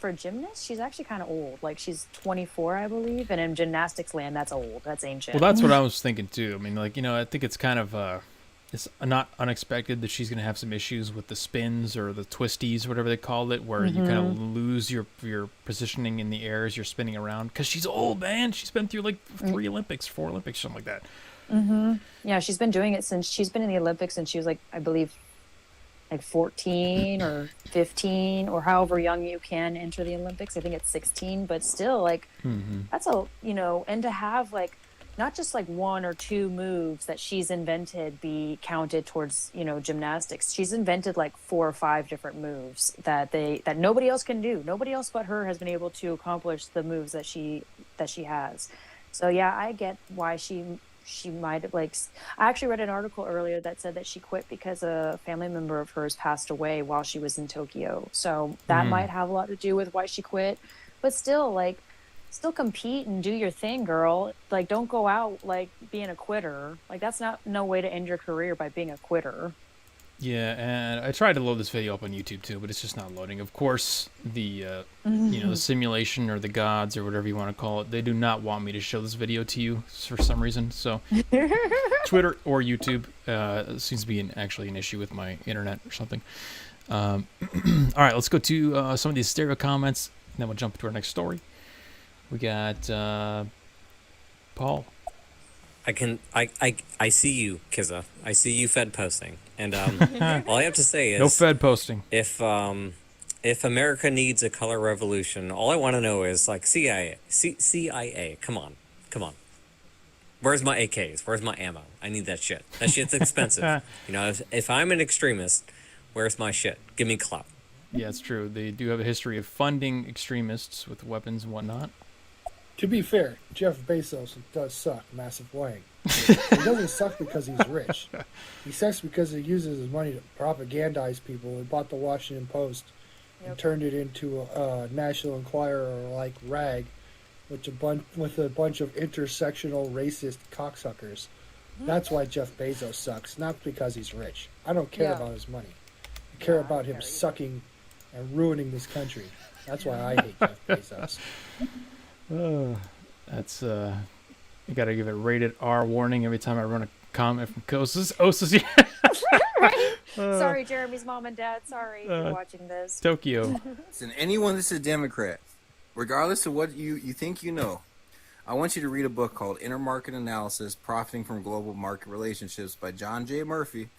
for a gymnast, she's actually kind of old. Like she's 24, I believe, and in gymnastics land, that's old. That's ancient. Well, that's what I was thinking too. I mean, like, I think it's kind of it's not unexpected that she's going to have some issues with the spins or the twisties, whatever they call it, where you kind of lose your positioning in the air as you're spinning around. Because she's old, man. She's been through like 4 Olympics, something like that. Yeah, she's been doing it since she's been in the Olympics, and she was like, I believe, like 14 or 15 or however young you can enter the Olympics. I think it's 16, but still, like, that's a, and to have like not just like 1 or 2 moves that she's invented be counted towards, gymnastics. She's invented like 4 or 5 different moves that nobody else can do. Nobody else but her has been able to accomplish the moves that she has. So yeah, I get why she might have, like, I actually read an article earlier that said that she quit because a family member of hers passed away while she was in Tokyo. So that might have a lot to do with why she quit. But still, like, still compete and do your thing, girl. Like, don't go out like being a quitter. Like, that's no way to end your career, by being a quitter. Yeah, and I tried to load this video up on YouTube too, but it's just not loading. Of course, the the simulation or the gods or whatever you want to call it, they do not want me to show this video to you for some reason. So Twitter or YouTube seems to be actually an issue with my internet or something. All right, let's go to some of these stereo comments, and then we'll jump to our next story. We got Paul. I see you, Kizza. I see you Fed posting, and all I have to say is no Fed posting. If America needs a color revolution, all I want to know is, like, CIA. Come on. Where's my AKs? Where's my ammo? I need that shit. That shit's expensive. If I'm an extremist, where's my shit? Give me clout. Yeah, it's true. They do have a history of funding extremists with weapons and whatnot. To be fair, Jeff Bezos does suck, massive wang. He doesn't suck because he's rich. He sucks because he uses his money to propagandize people. He bought the Washington Post and turned it into a National Enquirer-like rag with a bunch of intersectional racist cocksuckers. That's why Jeff Bezos sucks, not because he's rich. I don't care about his money. I care about him sucking and ruining this country. That's why I hate Jeff Bezos. That's you gotta give it rated R warning every time I run a comment from Osis. Right? Sorry, Jeremy's mom and dad. Sorry for watching this. Tokyo. Listen, anyone that's a Democrat, regardless of what you think I want you to read a book called Intermarket Analysis: Profiting from Global Market Relationships by John J. Murphy.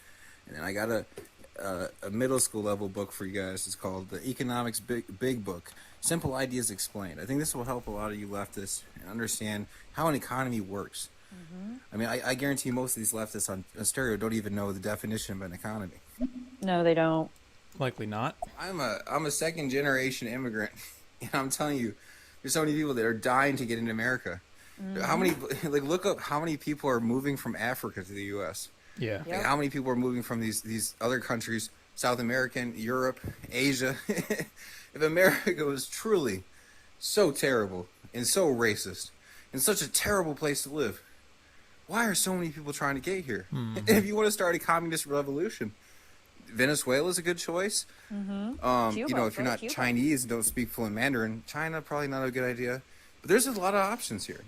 And then I got a middle school level book for you guys. It's called The Economics Big Book: Simple Ideas Explained. I think this will help a lot of you leftists understand how an economy works. I mean, I guarantee most of these leftists on stereo don't even know the definition of an economy. No, they don't. Likely not. I'm a second generation immigrant, and I'm telling you, there's so many people that are dying to get into America. How many, look up how many people are moving from Africa to the U.S. Yeah. Like, how many people are moving from these other countries, South American, Europe, Asia? If America was truly so terrible and so racist and such a terrible place to live, why are so many people trying to get here? If you want to start a communist revolution, Venezuela is a good choice. Cuba, if you're not Cuba. Chinese and don't speak fluent Mandarin, China probably not a good idea. But there's a lot of options here.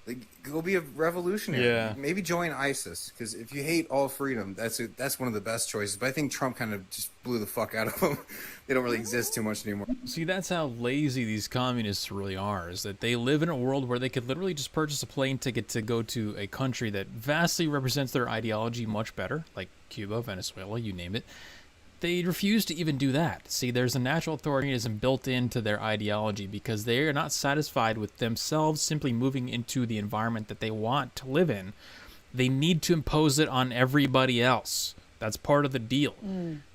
Like, go be a revolutionary. Yeah. Maybe join ISIS, because if you hate all freedom, that's one of the best choices. But I think Trump kind of just blew the fuck out of them. They don't really exist too much anymore. See, that's how lazy these communists really are, is that they live in a world where they could literally just purchase a plane ticket to go to a country that vastly represents their ideology much better, like Cuba, Venezuela, you name it. They refuse to even do that. See, there's a natural authoritarianism built into their ideology because they are not satisfied with themselves simply moving into the environment that they want to live in. They need to impose it on everybody else. That's part of the deal.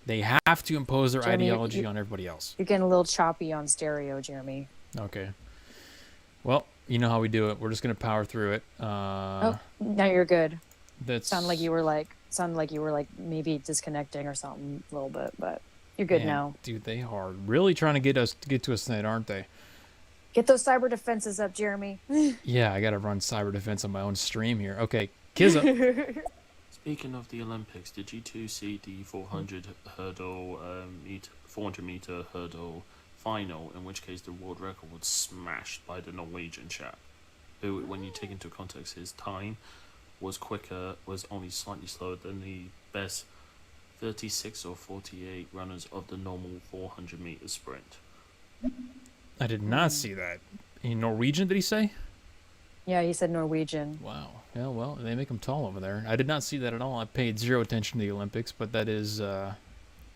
They have to impose their ideology on everybody else. You're getting a little choppy on stereo, Jeremy. Okay. Well, you know how we do it. We're just going to power through it. Now you're good. That's Sounded like you were like maybe disconnecting or something a little bit, but you're good now. Dude, they are really trying to get to us tonight, aren't they? Get those cyber defenses up, Jeremy. Yeah, I got to run cyber defense on my own stream here. Okay, Kizza. Speaking of the Olympics, did you two see the 400 meter hurdle final, in which case the world record was smashed by the Norwegian chap, who, when you take into context, his time was only slightly slower than the best 36 or 48 runners of the normal 400-meter sprint. I did not see that. In Norwegian, did he say? Yeah, he said Norwegian. Wow. Yeah, well, they make them tall over there. I did not see that at all. I paid zero attention to the Olympics, but that is, I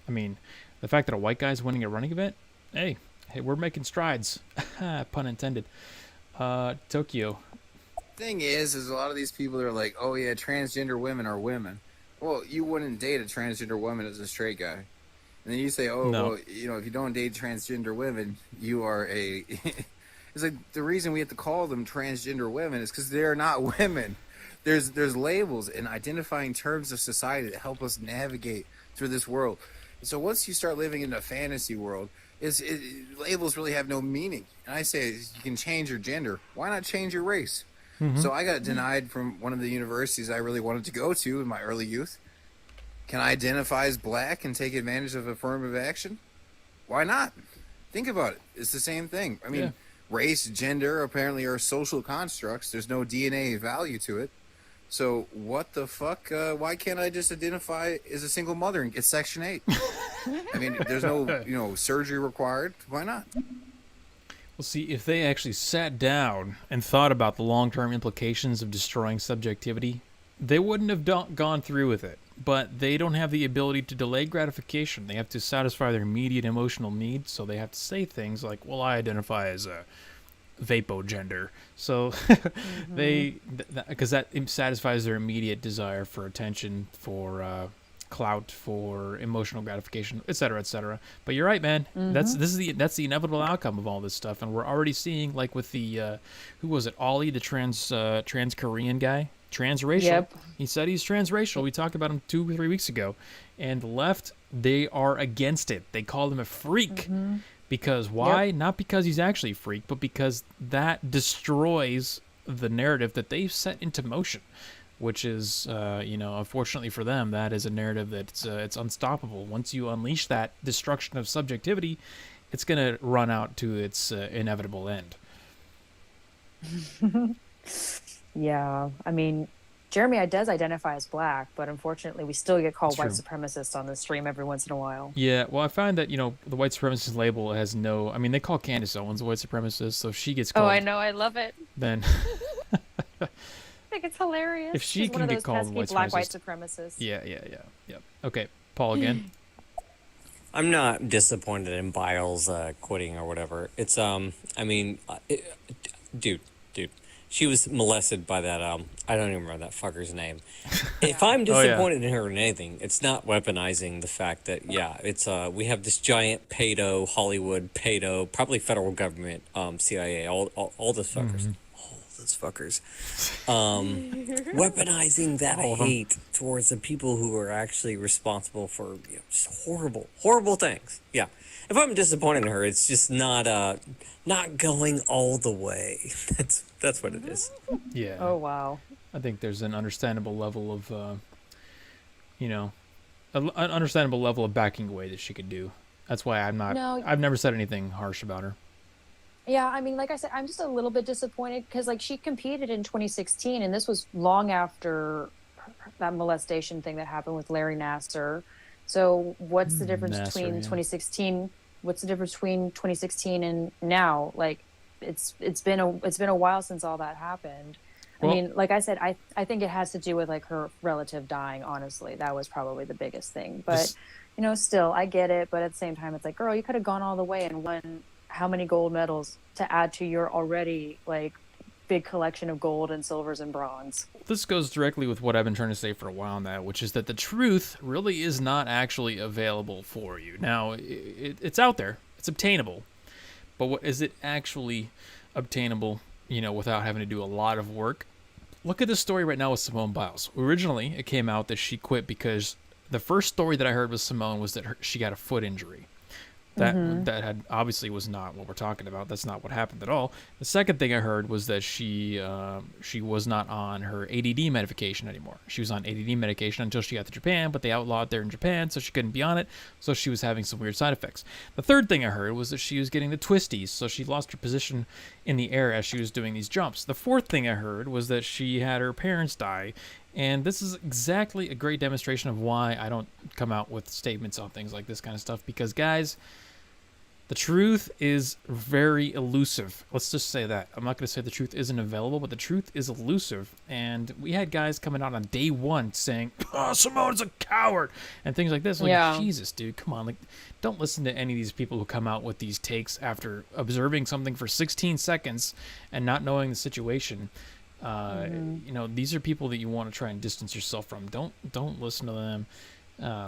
mean, the fact that a white guy's winning a running event, hey, we're making strides. Pun intended. Tokyo. Thing is a lot of these people are like, oh yeah, transgender women are women. Well, you wouldn't date a transgender woman as a straight guy. And then you say, oh, No. well, you know, if you don't date transgender women, you are a... It's like the reason we have to call them transgender women is because they're not women. There's labels and identifying terms of society that help us navigate through this world. And so once you start living in a fantasy world, labels really have no meaning. And I say you can change your gender. Why not change your race? Mm-hmm. So I got denied from one of the universities I really wanted to go to in my early youth. Can I identify as black and take advantage of affirmative action? Why not? Think about it. It's the same thing. I mean, Yeah. Race, gender, apparently are social constructs. There's no DNA value to it. So what the fuck? Why can't I just identify as a single mother and get Section 8? I mean, there's no surgery required. Why not? Well, see, if they actually sat down and thought about the long-term implications of destroying subjectivity, they wouldn't have gone through with it. But they don't have the ability to delay gratification. They have to satisfy their immediate emotional needs, so they have to say things like, well, I identify as a vapogender. So because that satisfies their immediate desire for attention, for clout, for emotional gratification, etc., etc. But you're right, man. That's the inevitable outcome of all this stuff, and we're already seeing, like with the who was it, Ollie, the trans Korean guy, transracial. Yep. He said he's transracial. We talked about him 2 or 3 weeks ago, and the left, they are against it. They call him a freak. Because why? Yep. Not because he's actually a freak, but because that destroys the narrative that they've set into motion, which is, unfortunately for them, that is a narrative that's it's unstoppable. Once you unleash that destruction of subjectivity, it's going to run out to its inevitable end. Yeah, I mean, Jeremy does identify as black, but unfortunately we still get called white That's supremacists on the stream every once in a while. Yeah, well, I find that, the white supremacist label has no... I mean, they call Candace Owens a white supremacist, so if she gets called... Oh, I know, I love it. Then... I think it's hilarious. If she She's can one of get those called pesky white black white supremacist. supremacists. Yeah. Okay, Paul again. I'm not disappointed in Biles quitting or whatever. It's dude, she was molested by that I don't even remember that fucker's name. If I'm disappointed in her in anything, it's not weaponizing the fact that it's we have this giant pedo, Hollywood pedo, probably federal government, CIA, all those fuckers. All those fuckers. Weaponizing that hate towards the people who are actually responsible for just horrible things. Yeah. If I'm disappointed in her, it's just not going all the way. That's what it is. Yeah. Oh, wow. I think there's an understandable level of, an understandable level of backing away that she could do. That's why I've never said anything harsh about her. Yeah, I mean, like I said, I'm just a little bit disappointed because, like, she competed in 2016, and this was long after that molestation thing that happened with Larry Nassar. So what's the difference between 2016? What's the difference between 2016 and now? Like, it's been a while since all that happened. I mean, like I said, I think it has to do with, like, her relative dying. Honestly, that was probably the biggest thing. But still, I get it. But at the same time, it's like, girl, you could have gone all the way and won how many gold medals to add to your already, like, big collection of gold and silvers and bronze. This goes directly with what I've been trying to say for a while now, which is that the truth really is not actually available for you. Now, it's out there. It's obtainable. But what is it actually obtainable, without having to do a lot of work? Look at this story right now with Simone Biles. Originally, it came out that she quit because the first story that I heard with Simone was that she got a foot injury. That had obviously was not what we're talking about. That's not what happened at all. The second thing I heard was that she was not on her ADD medication anymore. She was on ADD medication until she got to Japan, but they outlawed there in Japan, so she couldn't be on it. So she was having some weird side effects. The third thing I heard was that she was getting the twisties, so she lost her position in the air as she was doing these jumps. The fourth thing I heard was that she had her parents die. And this is exactly a great demonstration of why I don't come out with statements on things like this kind of stuff. Because, guys, the truth is very elusive. Let's just say that. I'm not going to say the truth isn't available, but the truth is elusive. And we had guys coming out on day one saying, "Oh, Simone's a coward," and things like this. Like, Jesus, dude, come on. Like, don't listen to any of these people who come out with these takes after observing something for 16 seconds and not knowing the situation. You know, these are people that you want to try and distance yourself from. Don't listen to them.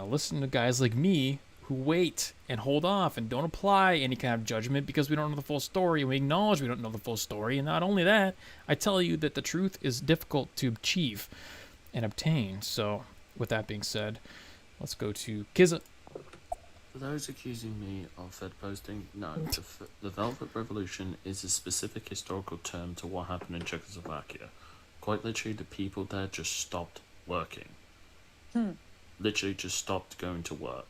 Listen to guys like me who wait and hold off and don't apply any kind of judgment because we don't know the full story, and we acknowledge we don't know the full story. And not only that, I tell you that the truth is difficult to achieve and obtain. So with that being said, let's go to Kizza. For those accusing me of Fed posting, no, the Velvet Revolution is a specific historical term to what happened in Czechoslovakia. Quite literally, the people there just stopped working. Literally, just stopped going to work,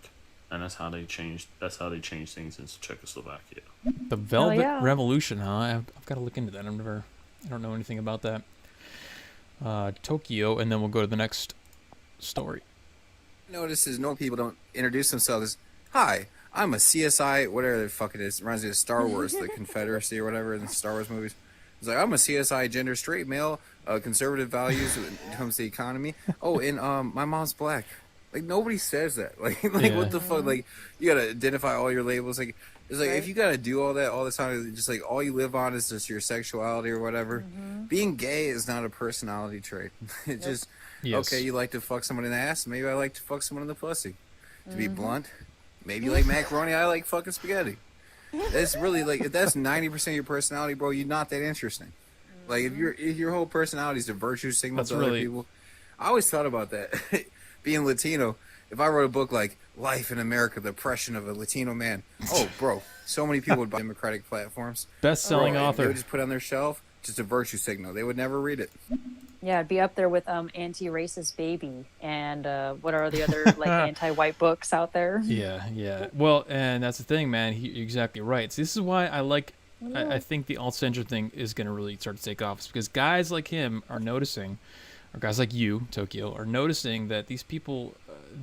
and that's how they changed. That's how they changed things in Czechoslovakia. The Velvet Revolution, huh? I've got to look into that. I don't know anything about that. Tokyo, and then we'll go to the next story. Notice is normal people don't introduce themselves as, "Hi, I'm a CSI," whatever the fuck it is. It reminds me of Star Wars, the Confederacy or whatever in the Star Wars movies. It's like, "I'm a CSI, gender, straight male, conservative values when it comes to the economy. Oh, and my mom's black." Like, nobody says that. Like what the fuck? Like, you gotta identify all your labels. Like, it's like, if you gotta do all that all the time, just like all you live on is just your sexuality or whatever. Being gay is not a personality trait. It's just, okay, you like to fuck someone in the ass. Maybe I like to fuck someone in the pussy. To be blunt, maybe you like macaroni. I like fucking spaghetti. That's really, like, if that's 90% of your personality, bro, you're not that interesting. Like, if your whole personality is a virtue signal to other people. I always thought about that. Being Latino, if I wrote a book like Life in America, the Oppression of a Latino Man, oh, bro, so many people would buy Democratic platforms. Best-selling author. They would just put it on their shelf, just a virtue signal. They would never read it. Yeah, it'd be up there with Anti-Racist Baby and what are the other like anti-white books out there? Yeah. Well, and that's the thing, man. You're exactly right. So this is why I think the alt-censor thing is going to really start to take off. It's because guys like him are noticing, or guys like you, Tokyo, are noticing that these people,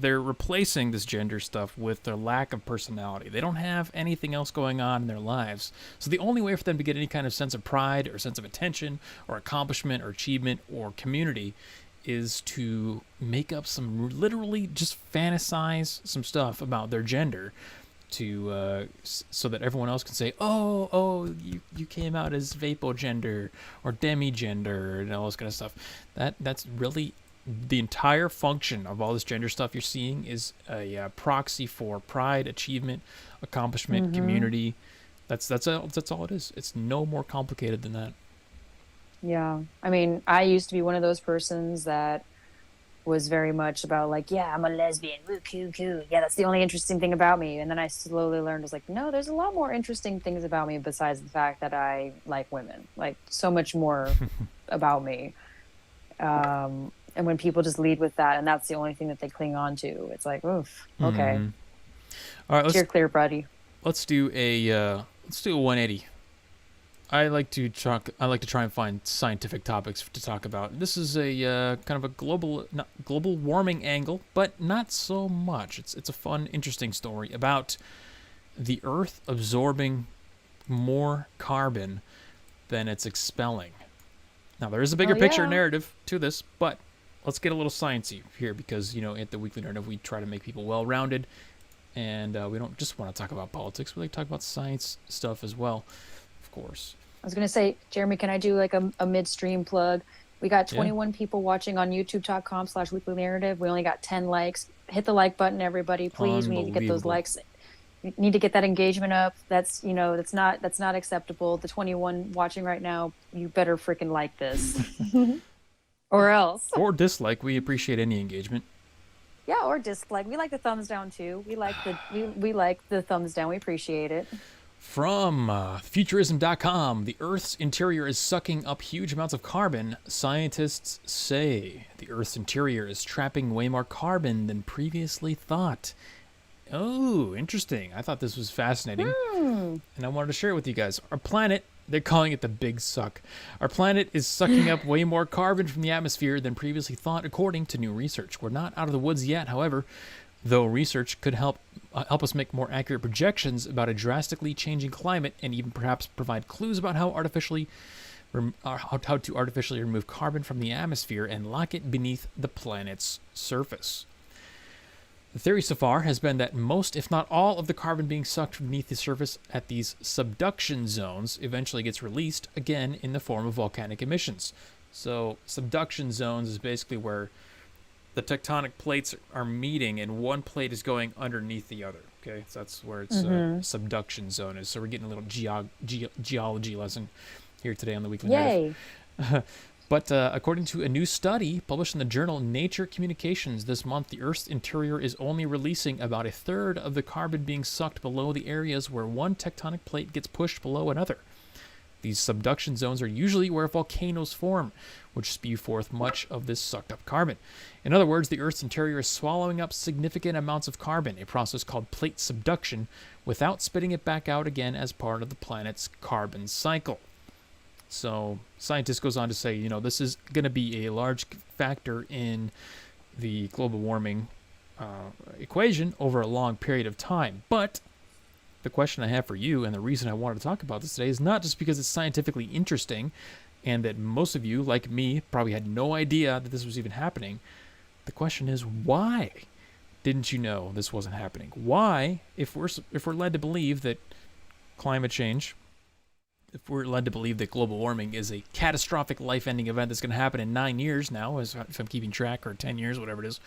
they're replacing this gender stuff with their lack of personality. They don't have anything else going on in their lives. So the only way for them to get any kind of sense of pride or sense of attention or accomplishment or achievement or community is to make up some, literally just fantasize some stuff about their gender to so that everyone else can say, oh, you came out as vapogender or demigender and all this kind of stuff. That's really the entire function of all this gender stuff you're seeing is a proxy for pride, achievement, accomplishment, community. That's all it is. It's no more complicated than that. Yeah, I mean, I used to be one of those persons that was very much about like, yeah, I'm a lesbian, woo, coo. Yeah, that's the only interesting thing about me. And then I slowly learned, I was like, no, there's a lot more interesting things about me besides the fact that I like women. Like, so much more about me. And when people just lead with that, and that's the only thing that they cling on to, it's like, oof, okay. All right, Steer clear, buddy. Let's do a 180. I like to try and find scientific topics to talk about. This is a kind of a global warming angle, but not so much. It's a fun, interesting story about the Earth absorbing more carbon than it's expelling. Now, there is a bigger picture narrative to this, but let's get a little sciencey here because, at the Weekly Narrative, we try to make people well-rounded, and we don't just want to talk about politics. We like to talk about science stuff as well, of course. I was going to say, Jeremy, can I do like a midstream plug? We got 21 people watching on youtube.com/Weekly Narrative. We only got 10 likes. Hit the like button, everybody. Please, we need to get those likes. We need to get that engagement up. That's not acceptable. The 21 watching right now, you better freaking like this. Or else. Or dislike. We appreciate any engagement. Yeah, or dislike. We like the thumbs down too. We like the thumbs down. We appreciate it. From futurism.com, the Earth's interior is sucking up huge amounts of carbon. Scientists say the Earth's interior is trapping way more carbon than previously thought. Oh, interesting. I thought this was fascinating. And I wanted to share it with you guys. Our planet, they're calling it the Big Suck. Our planet is sucking up way more carbon from the atmosphere than previously thought, according to new research. We're not out of the woods yet, however, though research could help us make more accurate projections about a drastically changing climate and even perhaps provide clues about how to artificially remove carbon from the atmosphere and lock it beneath the planet's surface. The theory so far has been that most, if not all, of the carbon being sucked from beneath the surface at these subduction zones eventually gets released, again, in the form of volcanic emissions. So subduction zones is basically where the tectonic plates are meeting and one plate is going underneath the other. Okay, so that's where its subduction zone is. So we're getting a little geology lesson here today on the Weekly Yay! But according to a new study published in the journal Nature Communications this month, the Earth's interior is only releasing about a third of the carbon being sucked below the areas where one tectonic plate gets pushed below another. These subduction zones are usually where volcanoes form, which spew forth much of this sucked up carbon. In other words, the Earth's interior is swallowing up significant amounts of carbon, a process called plate subduction, without spitting it back out again as part of the planet's carbon cycle. So, scientist goes on to say, this is going to be a large factor in the global warming equation over a long period of time. But the question I have for you, and the reason I wanted to talk about this today, is not just because it's scientifically interesting and that most of you, like me, probably had no idea that this was even happening. The question is, why didn't you know this wasn't happening? Why, if we're led to believe that climate change, if we're led to believe that global warming is a catastrophic life-ending event that's going to happen in 9 years now, if I'm keeping track, or 10 years, whatever it is,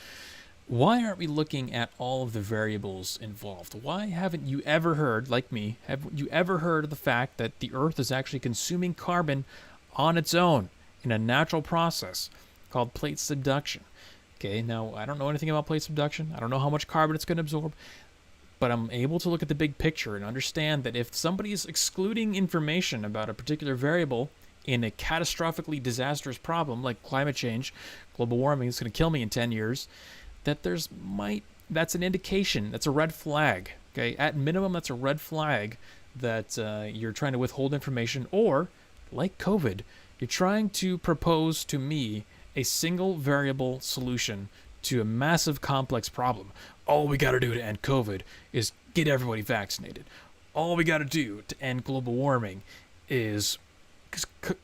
why aren't we looking at all of the variables involved? Why haven't you ever heard, like me, have you ever heard of the fact that the Earth is actually consuming carbon on its own in a natural process called plate subduction? Okay, now I don't know anything about plate subduction. I don't know how much carbon it's going to absorb. But I'm able to look at the big picture and understand that if somebody is excluding information about a particular variable in a catastrophically disastrous problem like climate change, global warming is going to kill me in 10 years, that that's an indication, that's a red flag. Okay, at minimum, that's a red flag that you're trying to withhold information, or, like COVID, you're trying to propose to me a single variable solution to a massive complex problem. All we got to do to end COVID is get everybody vaccinated. All we got to do to end global warming is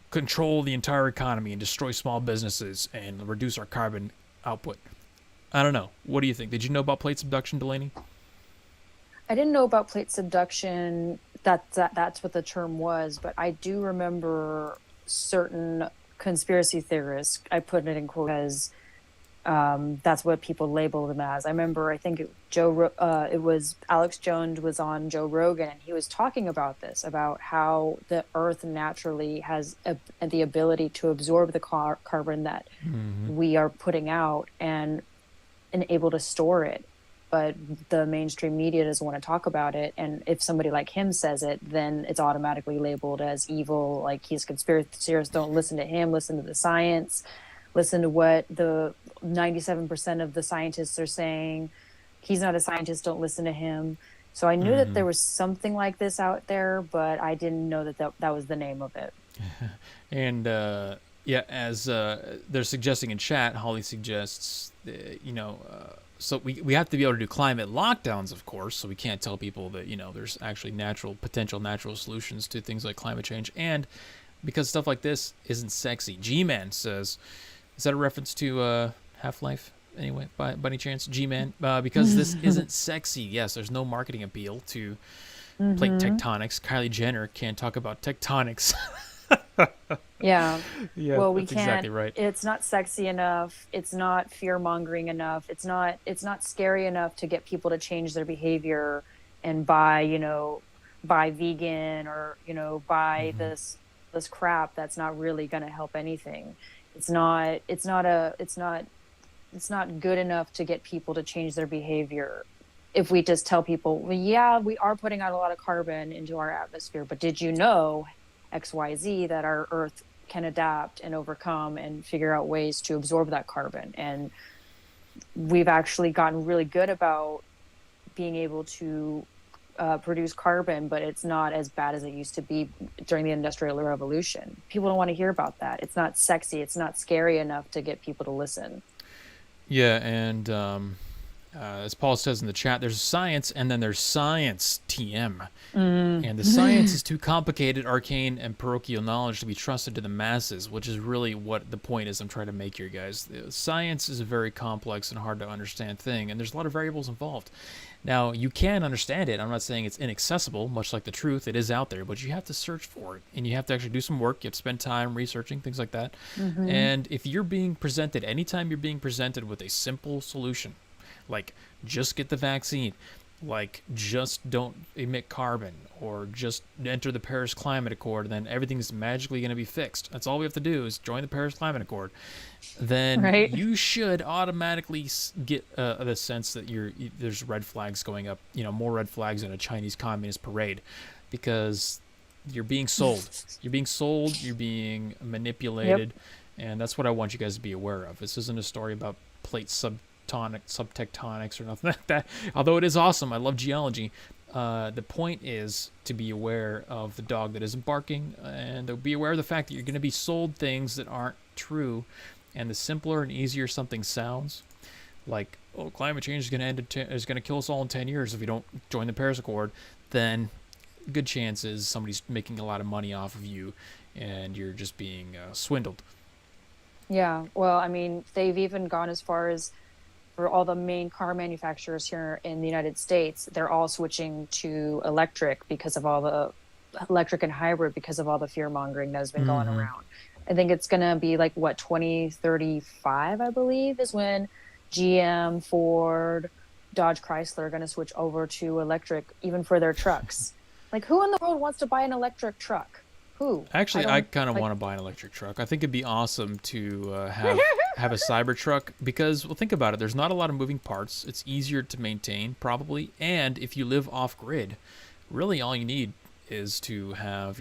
control the entire economy and destroy small businesses and reduce our carbon output. I don't know. What do you think? Did you know about plate subduction, Delaney? I didn't know about plate subduction. That's what the term was, but I do remember certain conspiracy theorists. I put it in quotes because that's what people label them as. I remember, I think it was Alex Jones was on Joe Rogan, and he was talking about this, about how the Earth naturally has the ability to absorb the carbon that we are putting out and able to store it. But the mainstream media doesn't want to talk about it. And if somebody like him says it, then it's automatically labeled as evil. Like, he's a conspiracy theorist. Don't listen to him. Listen to the science. Listen to what the 97% of the scientists are saying. He's not a scientist. Don't listen to him. So I knew that there was something like this out there, but I didn't know that was the name of it. And as they're suggesting in chat, Holly suggests, so we have to be able to do climate lockdowns, of course, so we can't tell people that, there's actually potential natural solutions to things like climate change. And because stuff like this isn't sexy. G-Man says, is that a reference to Half-Life? Anyway, by any chance, G-Man? Because this isn't sexy. Yes, there's no marketing appeal to plate tectonics. Kylie Jenner can't talk about tectonics. Yeah. Well, we that's can't. Exactly right. It's not sexy enough. It's not fear-mongering enough. It's not scary enough to get people to change their behavior and buy vegan or buy this crap that's not really going to help anything. It's not good enough to get people to change their behavior. If we just tell people, well, yeah, we are putting out a lot of carbon into our atmosphere, but did you know XYZ, that our Earth can adapt and overcome and figure out ways to absorb that carbon? And we've actually gotten really good about being able to produce carbon, but it's not as bad as it used to be during the Industrial Revolution. People don't want to hear about that. It's not sexy. It's not scary enough to get people to listen. Yeah, and as Paul says in the chat, there's science and then there's science, TM. And the science is too complicated, arcane, and parochial knowledge to be trusted to the masses, which is really what the point is I'm trying to make here, guys. Science is a very complex and hard to understand thing, and there's a lot of variables involved. Now, you can understand it. I'm not saying it's inaccessible, much like the truth. It is out there, but you have to search for it, and you have to actually do some work. You have to spend time researching, things like that. And if you're being presented, anytime you're being presented with a simple solution, like just get the vaccine, like just don't emit carbon, or just enter the Paris Climate Accord, then everything's magically going to be fixed. That's all we have to do is join the Paris Climate Accord. Then you should automatically get the sense that there's red flags going up, more red flags in a Chinese Communist parade, because you're being sold. You're being manipulated, and that's what I want you guys to be aware of. This isn't a story about plate subtectonics or nothing like that. Although it is awesome, I love geology. The point is to be aware of the dog that isn't barking, and be aware of the fact that you're going to be sold things that aren't true. And the simpler and easier something sounds, like, oh, climate change is going to kill us all in 10 years if we don't join the Paris Accord, then good chances somebody's making a lot of money off of you, and you're just being swindled. Yeah, well, I mean, they've even gone as far as, for all the main car manufacturers here in the United States, they're all switching to electric because of all the electric and hybrid, because of all the fear mongering that has been going around. I think it's going to be like, 2035, I believe, is when GM, Ford, Dodge, Chrysler are going to switch over to electric, even for their trucks. Like, who in the world wants to buy an electric truck? Who? Actually, I kind of want to buy an electric truck. I think it'd be awesome to have a Cybertruck, because, well, think about it. There's not a lot of moving parts. It's easier to maintain, probably. And if you live off-grid, really all you need is to have,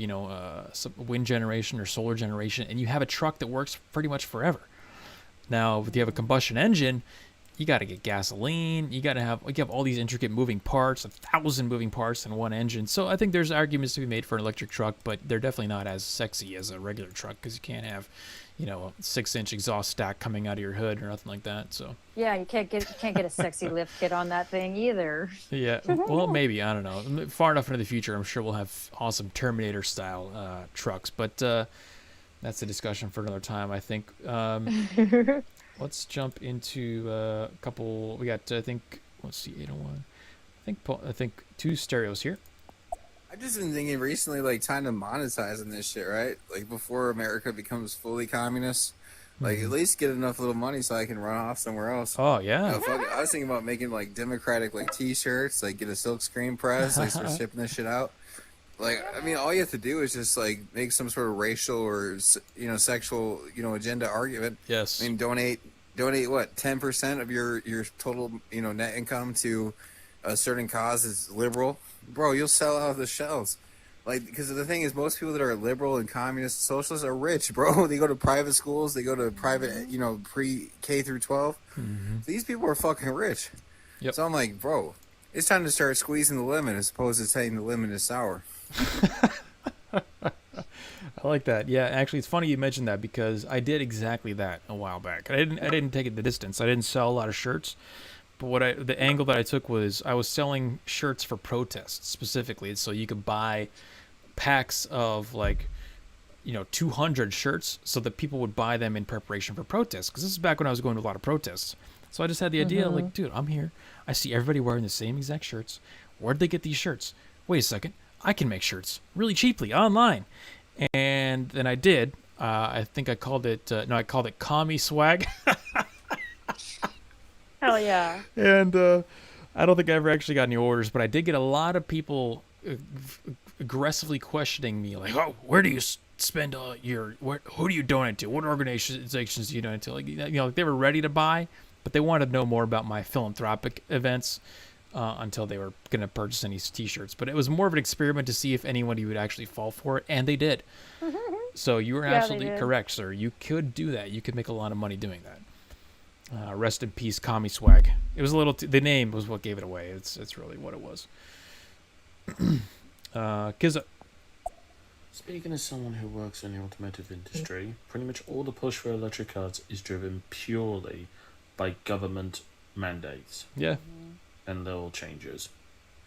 some wind generation or solar generation, and you have a truck that works pretty much forever. Now, if you have a combustion engine, you got to get gasoline. You have all these intricate moving parts, 1,000 moving parts in one engine. So I think there's arguments to be made for an electric truck, but they're definitely not as sexy as a regular truck, because you can't have, a 6-inch exhaust stack coming out of your hood or nothing like that. So yeah, you can't get a sexy lift kit on that thing either. Yeah, well, maybe, I don't know. Far enough into the future, I'm sure we'll have awesome Terminator style trucks, but that's a discussion for another time, I think. Let's jump into a couple. We got, I think, let's see, 801. I think 2 stereos here. I've just been thinking recently, like, time to monetize on this shit, right? Like, before America becomes fully communist, like, at least get enough little money so I can run off somewhere else. Oh, yeah. I was thinking about making, like, democratic, like, T-shirts, like, get a silk screen press, like, start shipping this shit out. Like, I mean, all you have to do is just, like, make some sort of racial or, sexual, agenda argument. Yes. I mean, donate what, 10% of your total, net income to a certain cause is liberal. Bro, you'll sell out of the shelves. Like, because the thing is, most people that are liberal and communist socialists are rich, bro. They go to private schools. They go to private, pre-K through 12. These people are fucking rich. Yep. So I'm like, bro, it's time to start squeezing the lemon as opposed to saying the lemon is sour. I like that. Yeah, actually, it's funny you mentioned that, because I did exactly that a while back. I didn't take it the distance. I didn't sell a lot of shirts, but the angle that I took was I was selling shirts for protests specifically, so you could buy packs of 200 shirts, so that people would buy them in preparation for protests. Because this is back when I was going to a lot of protests. So I just had the idea, like, dude, I'm here. I see everybody wearing the same exact shirts. Where'd they get these shirts? Wait a second. I can make shirts really cheaply online. And then I did. I think I called it, I called it Commie Swag. Hell yeah. And I don't think I ever actually got any orders, but I did get a lot of people aggressively questioning me, like, oh, where do you spend who do you donate to? What organizations do you donate to? Like, they were ready to buy, but they wanted to know more about my philanthropic events until they were going to purchase any T-shirts. But it was more of an experiment to see if anybody would actually fall for it, and they did. So you were absolutely correct, sir. You could do that. You could make a lot of money doing that. Rest in peace, Commie Swag. It was a little. The name was what gave it away. It's really what it was. Because speaking as someone who works in the automotive industry, pretty much all the push for electric cars is driven purely by government mandates. Yeah. And little changes.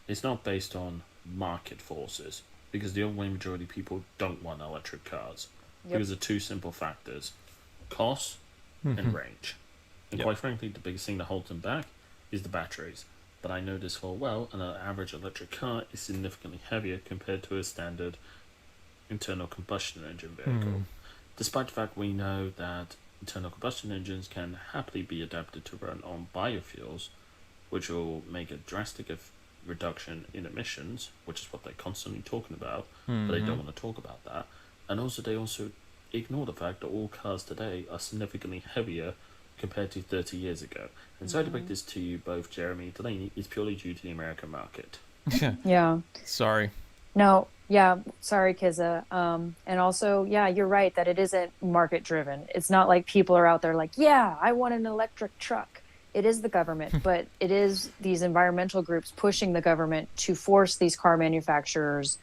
It's not based on market forces, because the overwhelming majority of people don't want electric cars because of two simple factors: cost and range. And quite frankly, the biggest thing that holds them back is the batteries. But I know this full well, and an average electric car is significantly heavier compared to a standard internal combustion engine vehicle. Despite the fact we know that internal combustion engines can happily be adapted to run on biofuels, which will make a drastic reduction in emissions, which is what they're constantly talking about, but they don't want to talk about that. And also they also ignore the fact that all cars today are significantly heavier compared to 30 years ago. And so I debate this to you both, Jeremy, Delaney, is purely due to the American market. Yeah. Sorry. No, yeah, sorry, Kiza. And also, yeah, you're right that it isn't market driven. It's not like people are out there like, yeah, I want an electric truck. It is the government, but it is these environmental groups pushing the government to force these car manufacturers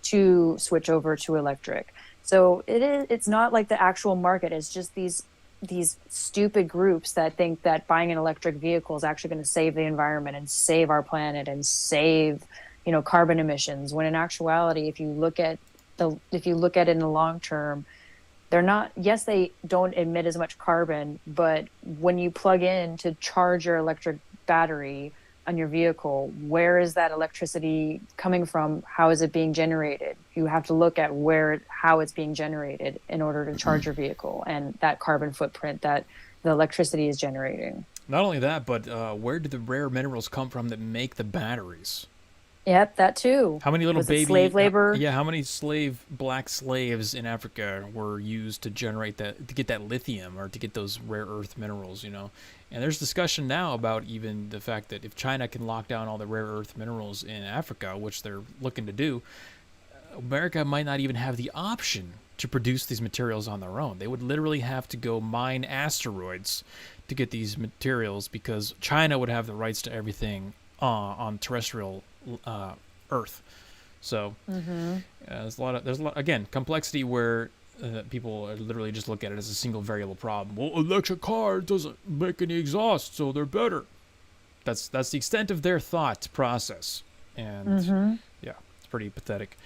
to switch over to electric. So it's not like the actual market. It's just these stupid groups that think that buying an electric vehicle is actually going to save the environment and save our planet and save, carbon emissions. When in actuality, if you look at it in the long term, they're not. Yes, they don't emit as much carbon, but when you plug in to charge your electric battery on your vehicle, where is that electricity coming from? How is it being generated? You have to look at how it's being generated in order to charge your vehicle and that carbon footprint that the electricity is generating. Not only that, but where do the rare minerals come from that make the batteries? Yep, that too. How many little baby slave labor? How many black slaves in Africa were used to generate to get that lithium or to get those rare earth minerals? And there's discussion now about even the fact that if China can lock down all the rare earth minerals in Africa, which they're looking to do, America might not even have the option to produce these materials on their own. They would literally have to go mine asteroids to get these materials because China would have the rights to everything on terrestrial Earth. So there's a lot again complexity where people literally just look at it as a single variable problem. Well, electric car doesn't make any exhaust, so they're better. That's the extent of their thought process, and it's pretty pathetic.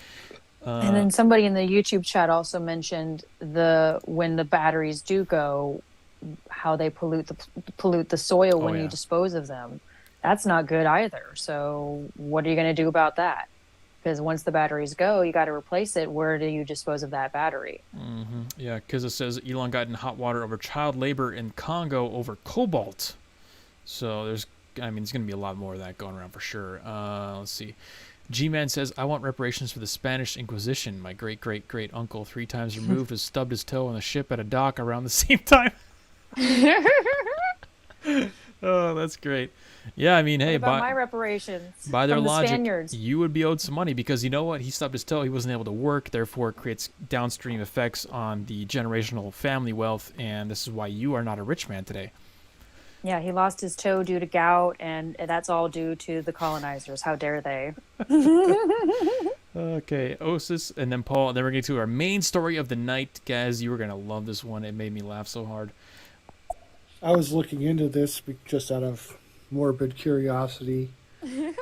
And then somebody in the YouTube chat also mentioned when the batteries do go, how they pollute the soil when you dispose of them. That's not good either. So what are you going to do about that? Because once the batteries go, you got to replace it. Where do you dispose of that battery? Yeah, because it says Elon got in hot water over child labor in Congo over cobalt. So there's going to be a lot more of that going around for sure. Let's see. G-Man says, I want reparations for the Spanish Inquisition. My great-great-great-uncle 3 times removed has stubbed his toe on the ship at a dock around the same time. Oh, that's great. Yeah, I mean, hey, what about my reparations by their from the logic, Spaniards? You would be owed some money because you know what? He stubbed his toe. He wasn't able to work. Therefore, it creates downstream effects on the generational family wealth, and this is why you are not a rich man today. Yeah, he lost his toe due to gout, and that's all due to the colonizers. How dare they? Okay, Osis, and then Paul, and then we're getting to our main story of the night. Guys, you were going to love this one. It made me laugh so hard. I was looking into this just out of morbid curiosity,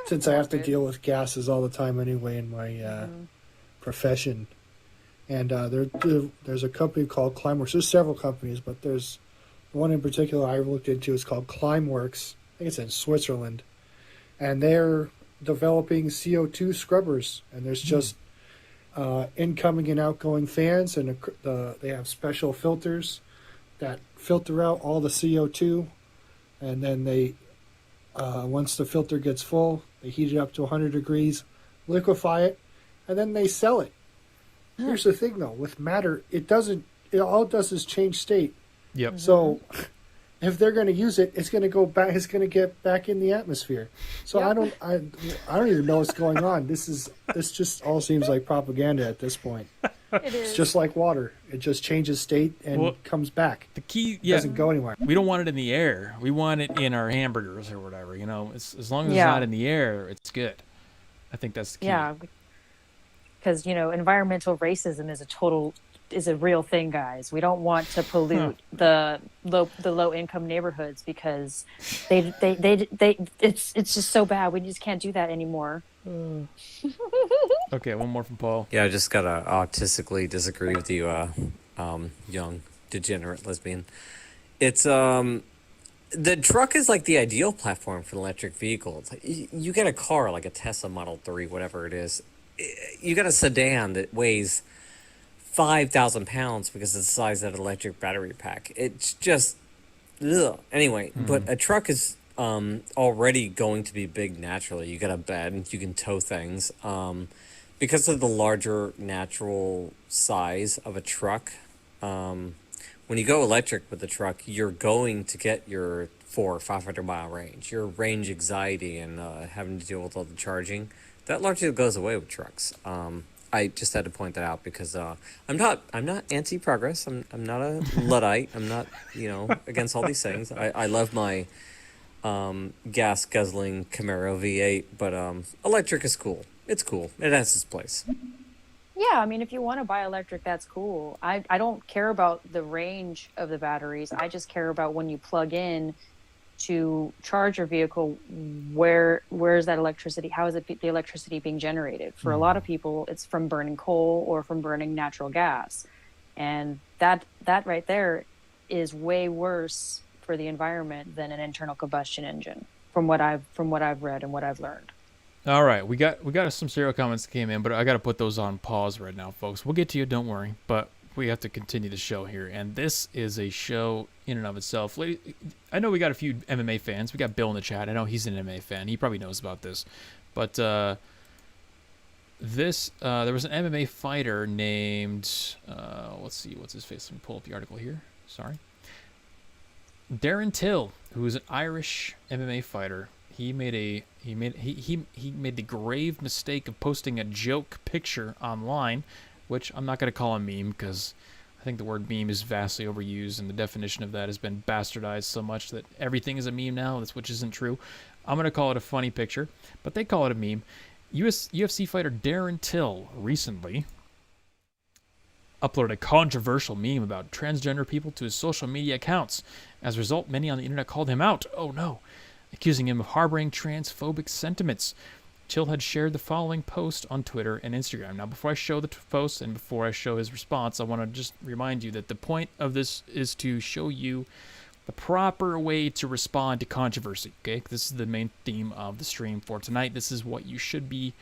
since I have to deal with gases all the time anyway in my profession. And there's a company called Climeworks. There's several companies, but there's one in particular I looked into. It's called Climeworks. I think it's in Switzerland. And they're developing CO2 scrubbers. And there's just incoming and outgoing fans, and they have special filters that filter out all the CO2, and then they once the filter gets full, they heat it up to 100 degrees, liquefy it, and then they sell it. Here's the thing though, with matter, it all it does is change state. Yep. So if they're going to use it, it's going to go back. It's going to get back in the atmosphere. So Yep. I don't even know what's going on. This just all seems like propaganda at this point. It It's is. just like water. It just changes state and Well, comes back. The key, It doesn't go anywhere. we don't want it in the air. We want it in our hamburgers or whatever. You know, as long as it's Yeah. not in the air, it's good. I think that's the key. Yeah, because environmental racism is a real thing, guys. We don't want to pollute the low income neighborhoods because they it's just so bad. We just can't do that anymore. Okay, one more from Paul. Yeah, I just gotta autistically disagree with you, young degenerate lesbian. It's the truck is like the ideal platform for an electric vehicle. It's like you get a car like a Tesla Model 3, whatever it is. You got a sedan that weighs 5,000 pounds because of the size of that electric battery pack. It's just, ugh. Anyway, but a truck is already going to be big naturally. You got a bed, you can tow things. Because of the larger natural size of a truck, when you go electric with the truck, you're going to get your 400 or 500 mile range. Your range anxiety and having to deal with all the charging, that largely goes away with trucks. I just had to point that out because I'm not anti-progress. I'm not a Luddite. I'm not against all these things. I love my gas guzzling Camaro V8, but electric is cool. It's cool. It has its place. Yeah, I mean, if you want to buy electric, that's cool. I don't care about the range of the batteries. I just care about when you plug in to charge your vehicle, where's that electricity? How is the electricity being generated? For a lot of people, it's from burning coal or from burning natural gas. And that right there is way worse for the environment than an internal combustion engine, from what I've read and what I've learned. All right, we got some serial comments that came in, but I got to put those on pause right now, folks. We'll get to you, don't worry, but we have to continue the show here, and this is a show in and of itself. I know we got a few MMA fans. We got Bill in the chat. I know he's an MMA fan. He probably knows about this, but there was an MMA fighter named let's see, what's his face? Let me pull up the article here. Sorry, Darren Till, who is an Irish MMA fighter. He made the grave mistake of posting a joke picture online, which I'm not going to call a meme because I think the word meme is vastly overused and the definition of that has been bastardized so much that everything is a meme now, which isn't true. I'm going to call it a funny picture, but they call it a meme. UFC fighter Darren Till recently uploaded a controversial meme about transgender people to his social media accounts. As a result, many on the internet called him out. Oh no. Accusing him of harboring transphobic sentiments. Till had shared the following post on Twitter and Instagram. Now, before I show the post and before I show his response, I want to just remind you that the point of this is to show you the proper way to respond to controversy. Okay, this is the main theme of the stream for tonight. This is the way you should be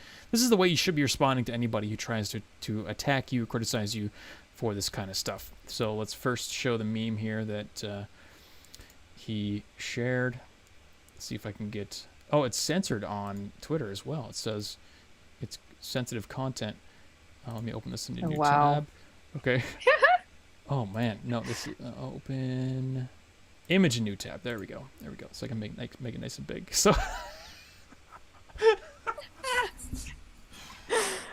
responding to anybody who tries to attack you, criticize you for this kind of stuff. So let's first show the meme here that he shared. See if I can get. Oh, it's censored on Twitter as well. It says it's sensitive content. Let me open this in a new tab. Okay. Oh man, no. This is open image in new tab. There we go. So I can make it nice and big. So.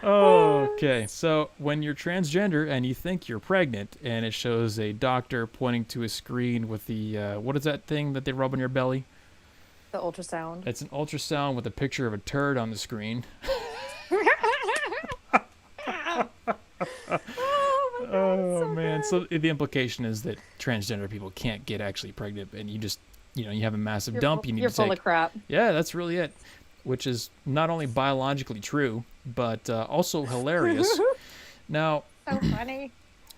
Okay. So when you're transgender and you think you're pregnant, and it shows a doctor pointing to a screen with the what is that thing that they rub on your belly? The ultrasound. It's an ultrasound with a picture of a turd on the screen. Oh man! So the implication is that transgender people can't get actually pregnant, and you just, you have a massive dump. You're full of crap. Yeah, that's really it. Which is not only biologically true, but also hilarious. Now, So funny.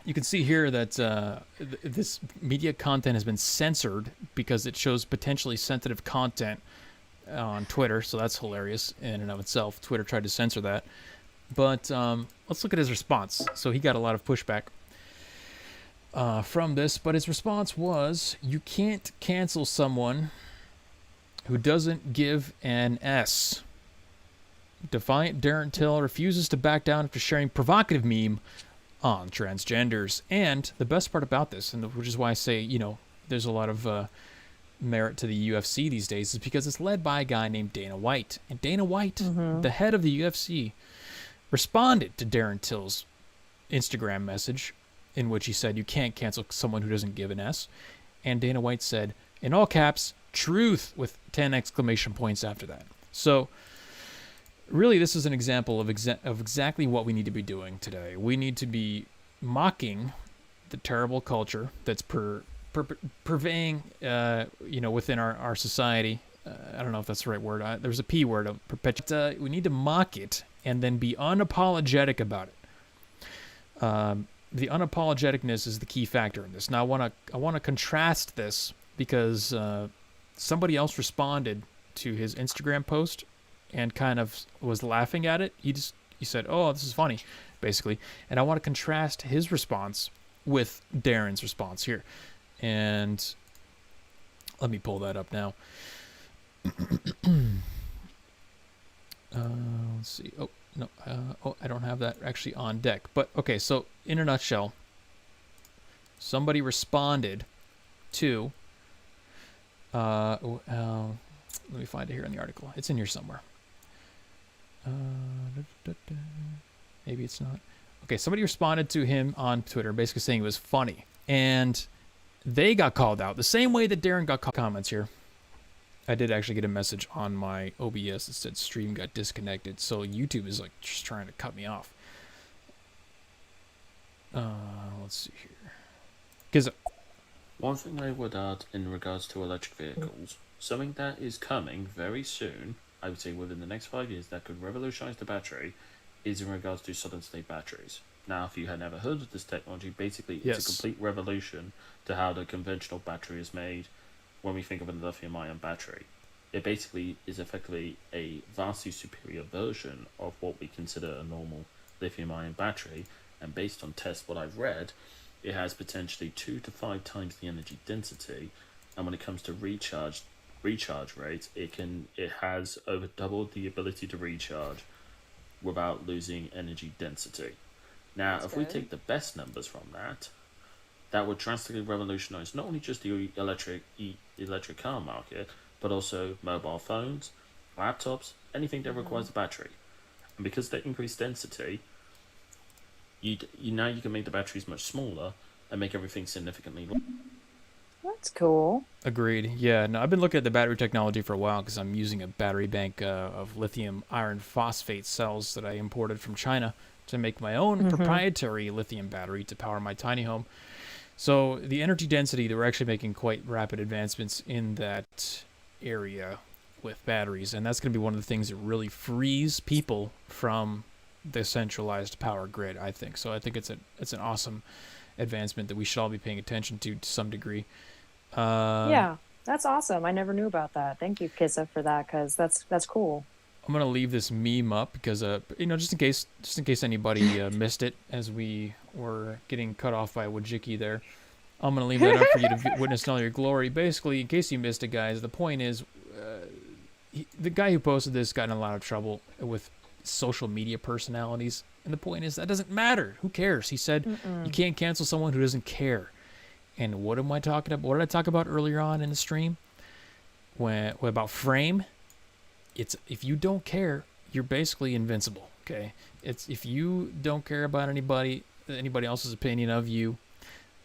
you can see here that this media content has been censored because it shows potentially sensitive content on Twitter, so that's hilarious in and of itself. Twitter tried to censor that. But let's look at his response. So he got a lot of pushback from this, but his response was, "You can't cancel someone who doesn't give an S." Defiant Darren Till refuses to back down after sharing provocative meme on transgenders. And the best part about this, and which is why I say, there's a lot of merit to the UFC these days is because it's led by a guy named Dana White. And Dana White, the head of the UFC, responded to Darren Till's Instagram message in which he said, "You can't cancel someone who doesn't give an S." And Dana White said, in all caps, "Truth," with 10 exclamation points after that. So really, this is an example of exactly what we need to be doing today. We need to be mocking the terrible culture that's purveying, within our society. I don't know if that's the right word. There's a P word. We need to mock it and then be unapologetic about it. The unapologeticness is the key factor in this. Now, I want to contrast this because somebody else responded to his Instagram post and kind of was laughing at it. He said, "Oh, this is funny," basically. And I want to contrast his response with Darren's response here. And let me pull that up now. Let's see. Oh, no. I don't have that actually on deck. But, okay, so in a nutshell, somebody responded to... let me find it here in the article. It's in here somewhere. Maybe it's not. Okay, somebody responded to him on Twitter basically saying it was funny. And they got called out the same way that Darren got comments here. I did actually get a message on my OBS that said stream got disconnected. So YouTube is like just trying to cut me off. Let's see here. Because one thing I would add in regards to electric vehicles, something that is coming very soon, I would say within the next 5 years, that could revolutionize the battery, is in regards to solid-state batteries. Now, if you had never heard of this technology, basically it's a complete revolution to how the conventional battery is made when we think of a lithium-ion battery. It basically is effectively a vastly superior version of what we consider a normal lithium-ion battery, and based on tests what I've read, it has potentially 2 to 5 times the energy density, and when it comes to recharge rates, it has over doubled the ability to recharge without losing energy density. Now, if we take the best numbers from that would drastically revolutionize not only just the electric car market, but also mobile phones, laptops, anything that requires a battery. And because of the increased density, you can make the batteries much smaller and make everything significantly less. That's cool. Agreed. Yeah, no, I've been looking at the battery technology for a while because I'm using a battery bank of lithium iron phosphate cells that I imported from China to make my own proprietary lithium battery to power my tiny home. So the energy density, they were actually making quite rapid advancements in that area with batteries, and that's going to be one of the things that really frees people from the centralized power grid, I think. So I think it's an awesome advancement that we should all be paying attention to some degree. Yeah, that's awesome. I never knew about that. Thank you, Kissa, for that, because that's cool. I'm gonna leave this meme up because just in case anybody missed it as we were getting cut off by Wajiki there. I'm gonna leave that up for you to witness in all your glory. Basically, in case you missed it, guys, the point is, the guy who posted this got in a lot of trouble with social media personalities, and the point is that doesn't matter. Who cares? He said you can't cancel someone who doesn't care. And what am I talking about? What did I talk about earlier on in the stream? About frame? It's if you don't care, you're basically invincible. Okay, it's if you don't care about anybody else's opinion of you.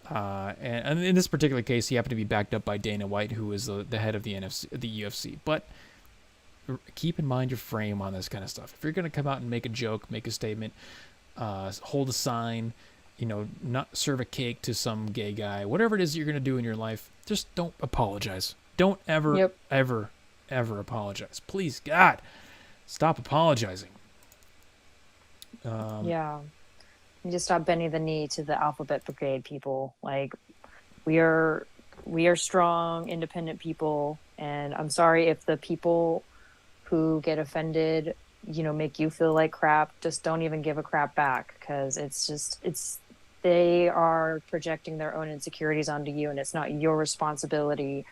And in this particular case, he happened to be backed up by Dana White, who is the head of the UFC. But keep in mind your frame on this kind of stuff. If you're going to come out and make a joke, make a statement, hold a sign, not serve a cake to some gay guy, whatever it is you're going to do in your life, just don't apologize. Don't ever, ever apologize. Please, God, stop apologizing. Yeah. You just stop bending the knee to the Alphabet Brigade people. Like, we are strong, independent people, and I'm sorry if the people who get offended, make you feel like crap. Just don't even give a crap back, because they are projecting their own insecurities onto you, and it's not your responsibility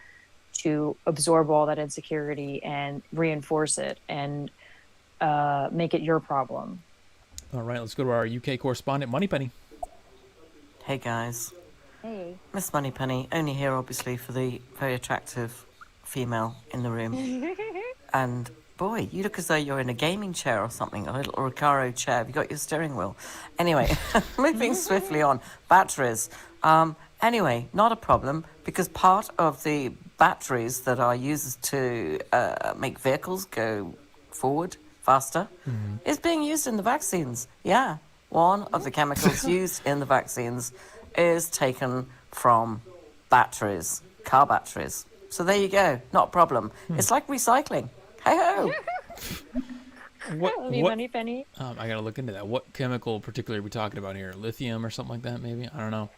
to absorb all that insecurity and reinforce it and make it your problem. All right, let's go to our UK correspondent, Moneypenny. Hey guys. Hey. Miss Moneypenny, only here obviously for the very attractive female in the room. And boy, you look as though you're in a gaming chair or something, or a Recaro chair. Have you got your steering wheel? Anyway, moving swiftly on. Batteries. Anyway, not a problem, because part of the batteries that are used to make vehicles go forward faster is being used in the vaccines. Yeah, one of the chemicals used in the vaccines is taken from batteries, car batteries. So there you go, not a problem. It's like recycling. Hey-ho! Money penny. I gotta look into that. What chemical particularly are we talking about here? Lithium or something like that, maybe? I don't know.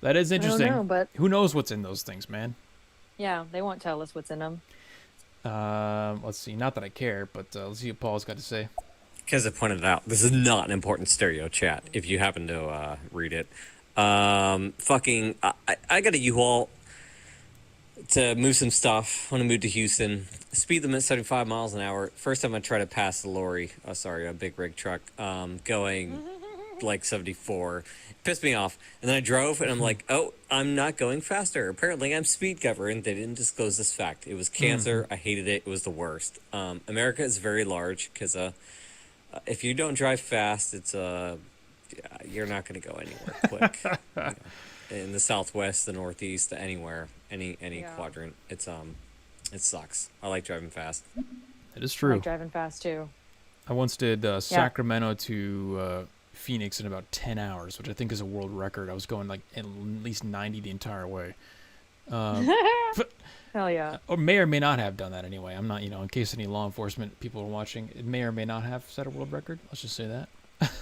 That is interesting. I don't know, but who knows what's in those things, man? Yeah, they won't tell us what's in them. Let's see. Not that I care, but let's see what Paul's got to say. Because I pointed out, this is not an important stereo chat, if you happen to read it. I got a U-Haul to move some stuff when I moved to Houston. Speed limit 75 miles an hour. First time I tried to pass the lorry, a big rig truck, going like 74. Pissed me off. And then I drove, and I'm like, oh, I'm not going faster. Apparently, I'm speed covering. They didn't disclose this fact. It was cancer. I hated it. It was the worst. America is very large, because if you don't drive fast, it's you're not going to go anywhere quick. You know, in the Southwest, the Northeast, anywhere, any quadrant, it sucks. I like driving fast. It is I true. like driving fast too. I once did Sacramento to Phoenix in about 10 hours, which I think is a world record. I was going like at least 90 the entire way. Hell yeah. Or may or may not have done that anyway. I'm not, in case any law enforcement people are watching, it may or may not have set a world record. Let's just say that.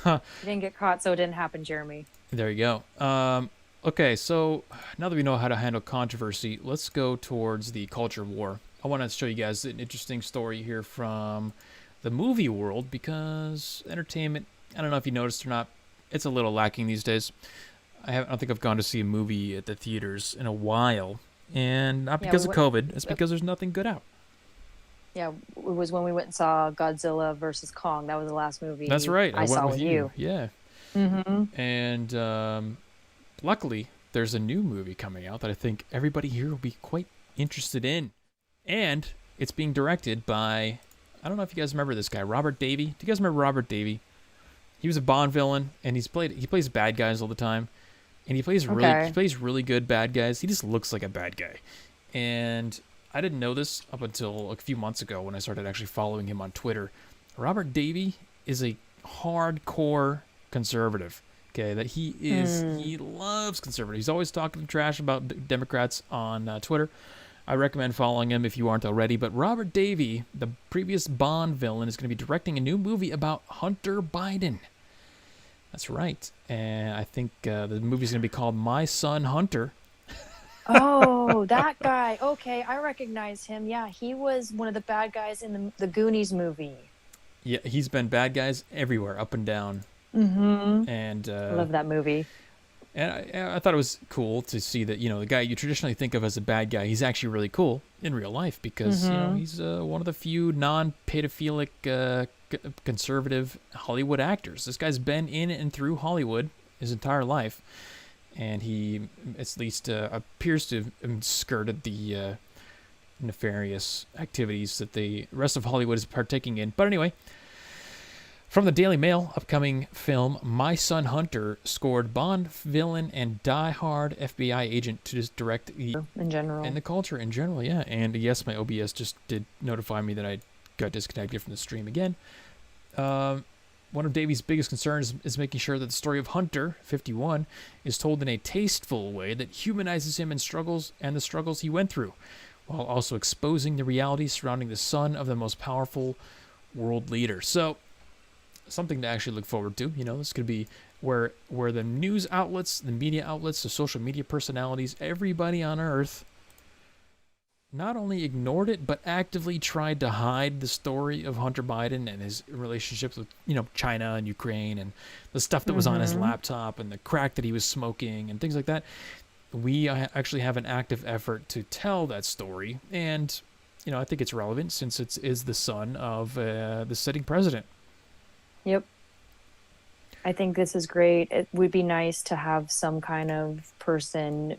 You didn't get caught, so it didn't happen, Jeremy. There you go. Okay, so now that we know how to handle controversy, let's go towards the culture war. I want to show you guys an interesting story here from the movie world, because entertainment, I don't know if you noticed or not, it's a little lacking these days. I don't think I've gone to see a movie at the theaters in a while, and not because of COVID, it's because there's nothing good out. Yeah, it was when we went and saw Godzilla versus Kong. That was the last movie. That's right. I saw with you. Yeah. Mm-hmm. And luckily, there's a new movie coming out that I think everybody here will be quite interested in. And it's being directed by, I don't know if you guys remember this guy, Robert Davi. Do you guys remember Robert Davi? He was a Bond villain, and he plays bad guys all the time. And he plays really good bad guys. He just looks like a bad guy. And I didn't know this up until a few months ago when I started actually following him on Twitter. Robert Davi is a hardcore conservative. Okay, that he loves conservatives. He's always talking trash about Democrats on Twitter. I recommend following him if you aren't already. But Robert Davi, the previous Bond villain, is going to be directing a new movie about Hunter Biden. That's right. And I think the movie's going to be called My Son Hunter. Oh, that guy. Okay, I recognize him. Yeah, he was one of the bad guys in the Goonies movie. Yeah, he's been bad guys everywhere, up and down. Mm-hmm. And I love that movie. And I thought it was cool to see that, the guy you traditionally think of as a bad guy, he's actually really cool in real life, because he's one of the few non-pedophilic conservative Hollywood actors. This guy's been in and through Hollywood his entire life, and he at least appears to have skirted the nefarious activities that the rest of Hollywood is partaking in. But anyway, from the Daily Mail, upcoming film My Son Hunter scored Bond villain and die-hard FBI agent to just direct the in general and the culture in general. Yeah, and yes, my OBS just did notify me that I got disconnected from the stream again. One of Davies' biggest concerns is making sure that the story of Hunter, 51, is told in a tasteful way that humanizes him and the struggles he went through, while also exposing the reality surrounding the son of the most powerful world leader. So, something to actually look forward to. This could be where the news outlets, the media outlets, the social media personalities, everybody on Earth not only ignored it, but actively tried to hide the story of Hunter Biden and his relationships with, China and Ukraine, and the stuff that was on his laptop and the crack that he was smoking and things like that. We actually have an active effort to tell that story. And, I think it's relevant since it is the son of the sitting president. Yep. I think this is great. It would be nice to have some kind of person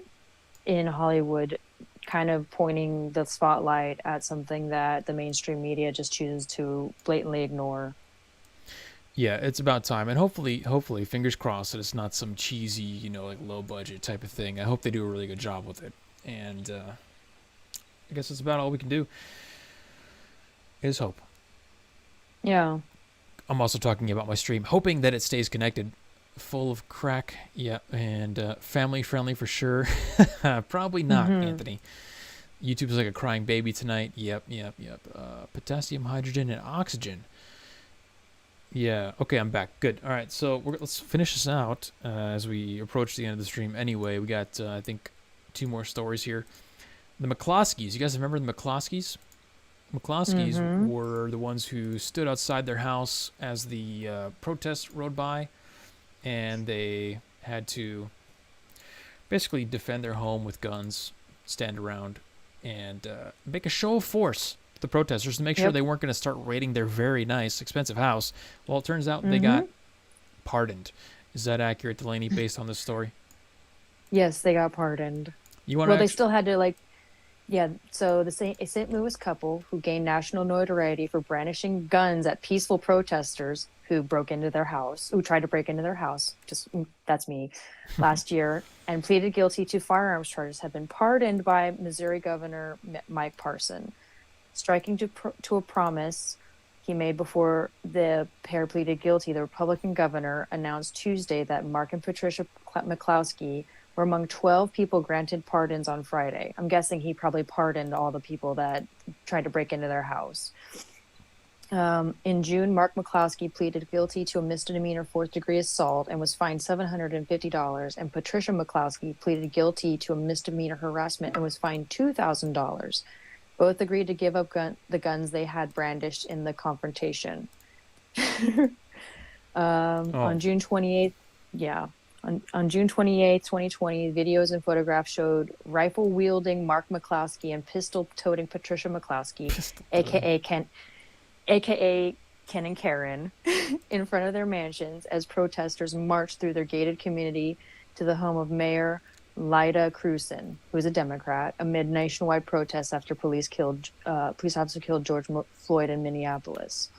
in Hollywood kind of pointing the spotlight at something that the mainstream media just chooses to blatantly ignore. Yeah, it's about time, and hopefully, fingers crossed that it's not some cheesy, like low budget type of thing. I hope they do a really good job with it, and I guess that's about all we can do. Is hope. Yeah. I'm also talking about my stream, hoping that it stays connected, full of crack, yeah, and family friendly for sure. Probably not, Anthony. YouTube's like a crying baby tonight. Yep. Potassium, hydrogen, and oxygen. Yeah, okay, I'm back. Good. All right, so let's finish this out as we approach the end of the stream. Anyway, we got, I think, 2 more stories here. The McCloskeys. You guys remember the McCloskeys? McCloskeys were the ones who stood outside their house as the protests rode by, and they had to basically defend their home with guns, stand around, and make a show of force with the protesters to make sure they weren't going to start raiding their very nice, expensive house. Well, it turns out they got pardoned. Is that accurate, Delaney, based on this story? Yes, they got pardoned. They still had to, so a St. Louis couple who gained national notoriety for brandishing guns at peaceful protesters who tried to break into their house, that's me, last year, and pleaded guilty to firearms charges, have been pardoned by Missouri Governor Mike Parson, striking to a promise he made before the pair pleaded guilty. The Republican governor announced Tuesday that Mark and Patricia McCloskey were among 12 people granted pardons on Friday. I'm guessing he probably pardoned all the people that tried to break into their house. In June, Mark McCloskey pleaded guilty to a misdemeanor 4th-degree assault and was fined $750, and Patricia McCloskey pleaded guilty to a misdemeanor harassment and was fined $2,000. Both agreed to give up the guns they had brandished in the confrontation. On June 28th, On June 28, 2020, videos and photographs showed rifle-wielding Mark McCloskey and pistol-toting Patricia McCloskey, a.k.a. Ken and Karen, in front of their mansions as protesters marched through their gated community to the home of Mayor Lyda Crewson, who is a Democrat, amid nationwide protests after police officer killed George Floyd in Minneapolis.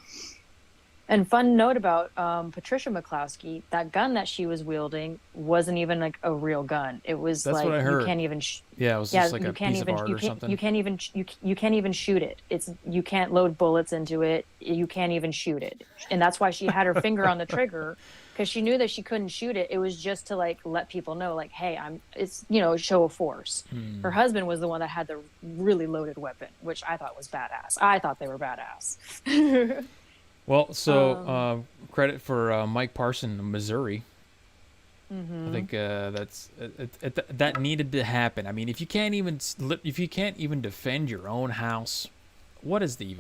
And fun note about Patricia McCloskey, that gun that she was wielding wasn't even like a real gun. It was That's what I heard. You can't even. It was just like a piece of art or something. You can't even shoot it. You can't load bullets into it. You can't even shoot it. And that's why she had her finger on the trigger, because she knew that she couldn't shoot it. It was just to let people know, hey, it's a show of force. Her husband was the one that had the really loaded weapon, which I thought was badass. I thought they were badass. Well, so credit for Mike Parson of Missouri. I think that needed to happen. I mean, if you can't even defend your own house, what is the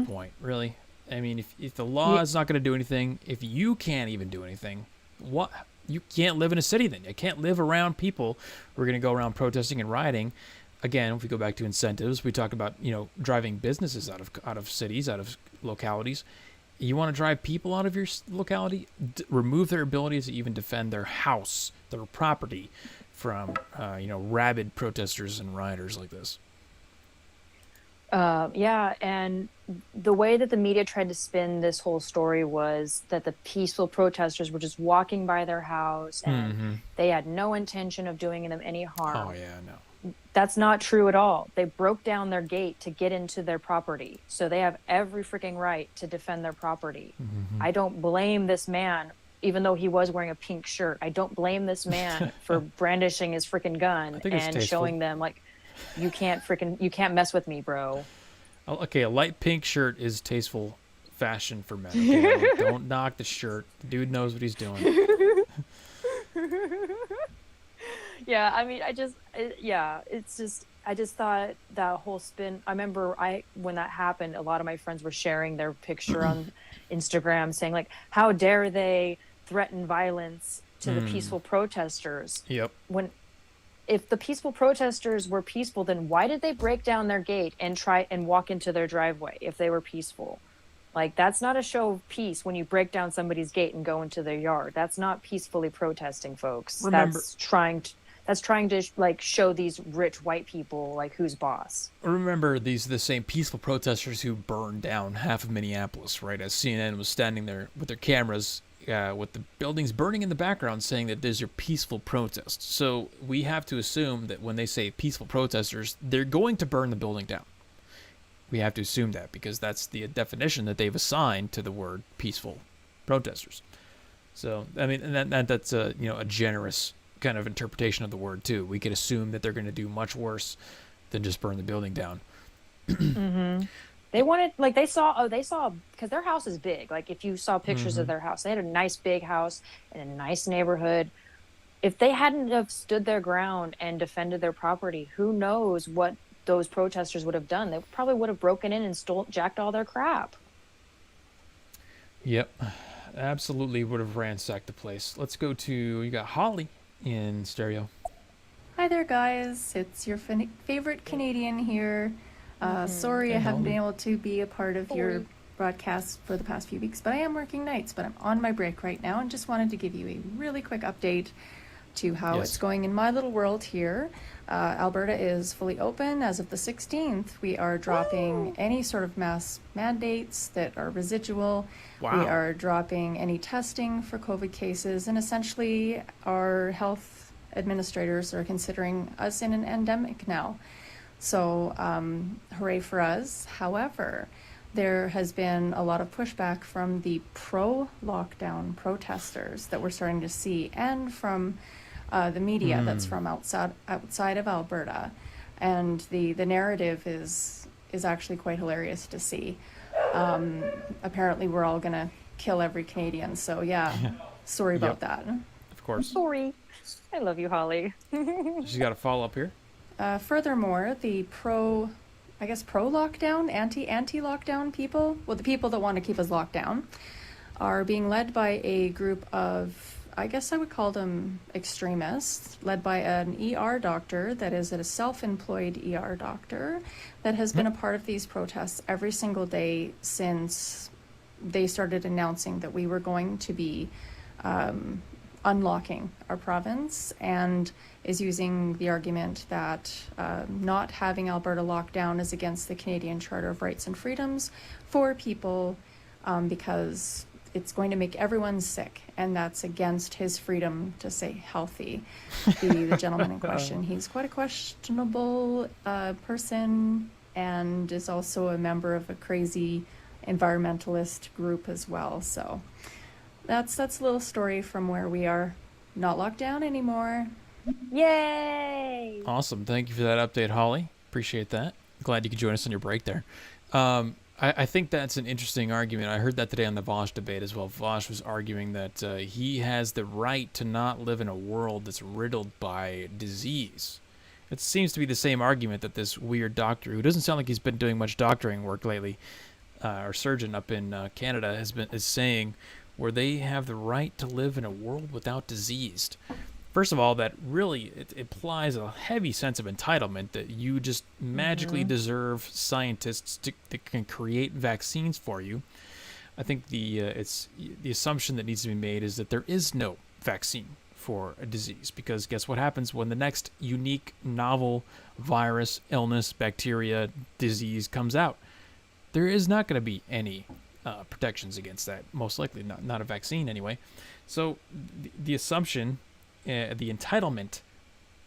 point, really? I mean, if the law is not going to do anything, if you can't even do anything, what? You can't live in a city then. You can't live around people who are going to go around protesting and rioting. Again, if we go back to incentives, we talk about driving businesses out of cities, out of localities. You want to drive people out of your locality, remove their ability to even defend their house, their property, from rabid protesters and rioters like this. And the way that the media tried to spin this whole story was that the peaceful protesters were just walking by their house and they had no intention of doing them any harm. Oh, yeah, no. That's not true at all. They broke down their gate to get into their property. So they have every freaking right to defend their property. I don't blame this man, even though he was wearing a pink shirt. I don't blame this man for brandishing his freaking gun and showing them you can't mess with me, bro. Okay, a light pink shirt is tasteful fashion for men. Okay? Don't knock the shirt. The dude knows what he's doing. Yeah, I mean, I just thought that whole spin. I remember when that happened, a lot of my friends were sharing their picture on Instagram saying how dare they threaten violence to the peaceful protesters. Yep. If the peaceful protesters were peaceful, then why did they break down their gate and try and walk into their driveway if they were peaceful? That's not a show of peace when you break down somebody's gate and go into their yard. That's not peacefully protesting, folks. that's trying to like show these rich white people like who's boss. Remember, these are the same peaceful protesters who burned down half of Minneapolis, right? As CNN was standing there with their cameras, with the buildings burning in the background, saying that these are peaceful protests. So we have to assume that when they say peaceful protesters, they're going to burn the building down. We have to assume that because that's the definition that they've assigned to the word peaceful protesters. So, I mean, and that's a generous kind of interpretation of the word too. We could assume that they're going to do much worse than just burn the building down. Mm-hmm. They wanted, like, they saw because their house is big. Like, if you saw pictures of their house, they had a nice big house in a nice neighborhood. If they hadn't have stood their ground and defended their property, who knows what those protesters would have done? They probably would have broken in and jacked all their crap. Yep, absolutely would have ransacked the place. Let's go to, you got Holly in stereo. Hi there, guys. It's your favorite Canadian here. Sorry I haven't been able to be a part of your broadcast for the past few weeks, but I am working nights, but I'm on my break right now and just wanted to give you a really quick update to how it's going in my little world here. Alberta is fully open as of the 16th. We are dropping any sort of mass mandates that are residual. Wow. We are dropping any testing for COVID cases, and essentially our health administrators are considering us in an endemic now. So hooray for us. However, there has been a lot of pushback from the pro-lockdown protesters that we're starting to see, and from the media that's from outside of Alberta. And the narrative is actually quite hilarious to see. Apparently we're all gonna kill every Canadian, so sorry about that. Of course. Sorry. I love you, Holly. She's got a follow-up here. Furthermore, the pro-lockdown, anti-lockdown people, well, the people that want to keep us locked down, are being led by a group of, I guess I would call them extremists, led by an ER doctor that is a self-employed ER doctor that has been a part of these protests every single day since they started announcing that we were going to be unlocking our province, and is using the argument that not having Alberta locked down is against the Canadian Charter of Rights and Freedoms for people because it's going to make everyone sick, and that's against his freedom to stay healthy. The gentleman in question, he's quite a questionable person, and is also a member of a crazy environmentalist group as well. So that's a little story from where we are not locked down anymore. Yay! Awesome. Thank you for that update, Holly. Appreciate that. Glad you could join us on your break there. I think that's an interesting argument. I heard that today on the Vosh debate as well. Vosh was arguing that he has the right to not live in a world that's riddled by disease. It seems to be the same argument that this weird doctor, who doesn't sound like he's been doing much doctoring work lately, or surgeon up in Canada, is saying, where they have the right to live in a world without disease. First of all, that really it implies a heavy sense of entitlement that you just magically deserve scientists that can create vaccines for you. I think the assumption that needs to be made is that there is no vaccine for a disease, because guess what happens when the next unique, novel virus, illness, bacteria, disease comes out? There is not going to be any protections against that, most likely not a vaccine anyway. So the assumption, the entitlement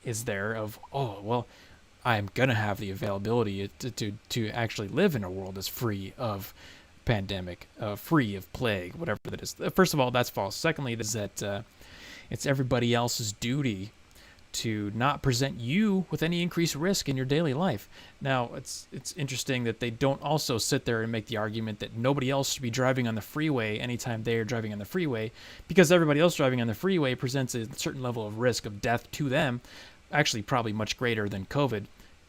is there of, oh, well, I'm going to have the availability to actually live in a world that's free of pandemic, free of plague, whatever that is. First of all, that's false. Secondly, is that it's everybody else's duty to not present you with any increased risk in your daily life. Now, it's interesting that they don't also sit there and make the argument that nobody else should be driving on the freeway anytime they are driving on the freeway, because everybody else driving on the freeway presents a certain level of risk of death to them, actually probably much greater than COVID,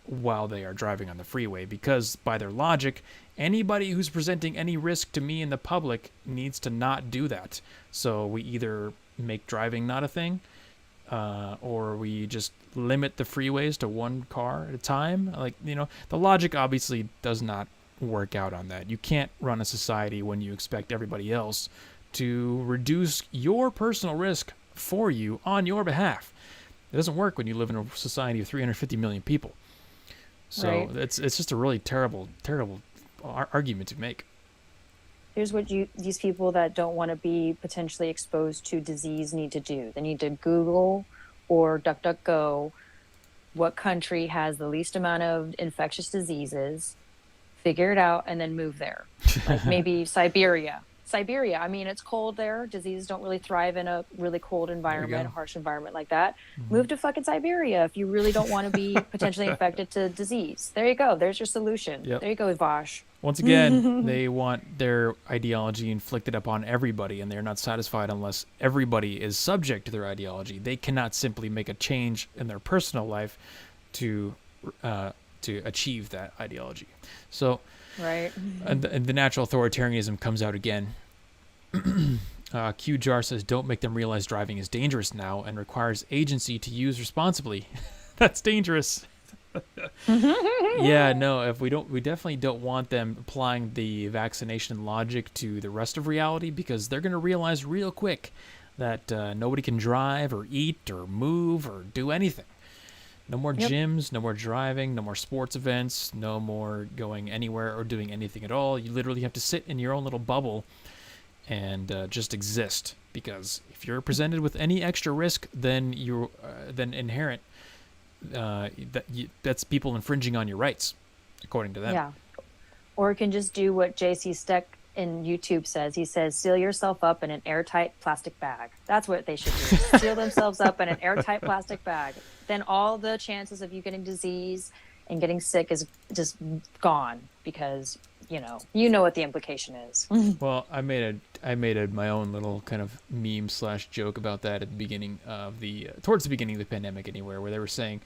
while they are driving on the freeway, because by their logic, anybody who's presenting any risk to me in the public needs to not do that. So we either make driving not a thing, or we just limit the freeways to one car at a time. Like, the logic obviously does not work out on that. You can't run a society when you expect everybody else to reduce your personal risk for you on your behalf. It doesn't work when you live in a society of 350 million people. So Right. it's just a really terrible argument to make. Here's what these people that don't want to be potentially exposed to disease need to do. They need to Google or DuckDuckGo what country has the least amount of infectious diseases, figure it out, and then move there. Like maybe Siberia. I mean, it's cold there. Diseases don't really thrive in a really cold environment, a harsh environment like that. Move to fucking Siberia if you really don't want to be potentially infected to disease. There you go. There's your solution. Yep. There you go, Vash. Once again, they want their ideology inflicted upon everybody, and they're not satisfied unless everybody is subject to their ideology. They cannot simply make a change in their personal life to achieve that ideology. So, Right. and the natural authoritarianism comes out again. Q-Jar says, don't make them realize driving is dangerous now and requires agency to use responsibly. That's dangerous. Yeah, no, we definitely don't want them applying the vaccination logic to the rest of reality, because they're going to realize real quick that nobody can drive or eat or move or do anything. No more gyms, no more driving, no more sports events, no more going anywhere or doing anything at all. You literally have to sit in your own little bubble and just exist, because if you're presented with any extra risk, then inherent, that's people infringing on your rights, according to them. Yeah. Or you can just do what JC Steck in YouTube says. He says, seal yourself up in an airtight plastic bag. That's what they should do. Seal themselves up in an airtight plastic bag. Then all the chances of you getting disease and getting sick is just gone, because you know what the implication is. Well, I made my own little kind of meme / joke about that at the beginning of towards the beginning of the pandemic anywhere, where they were saying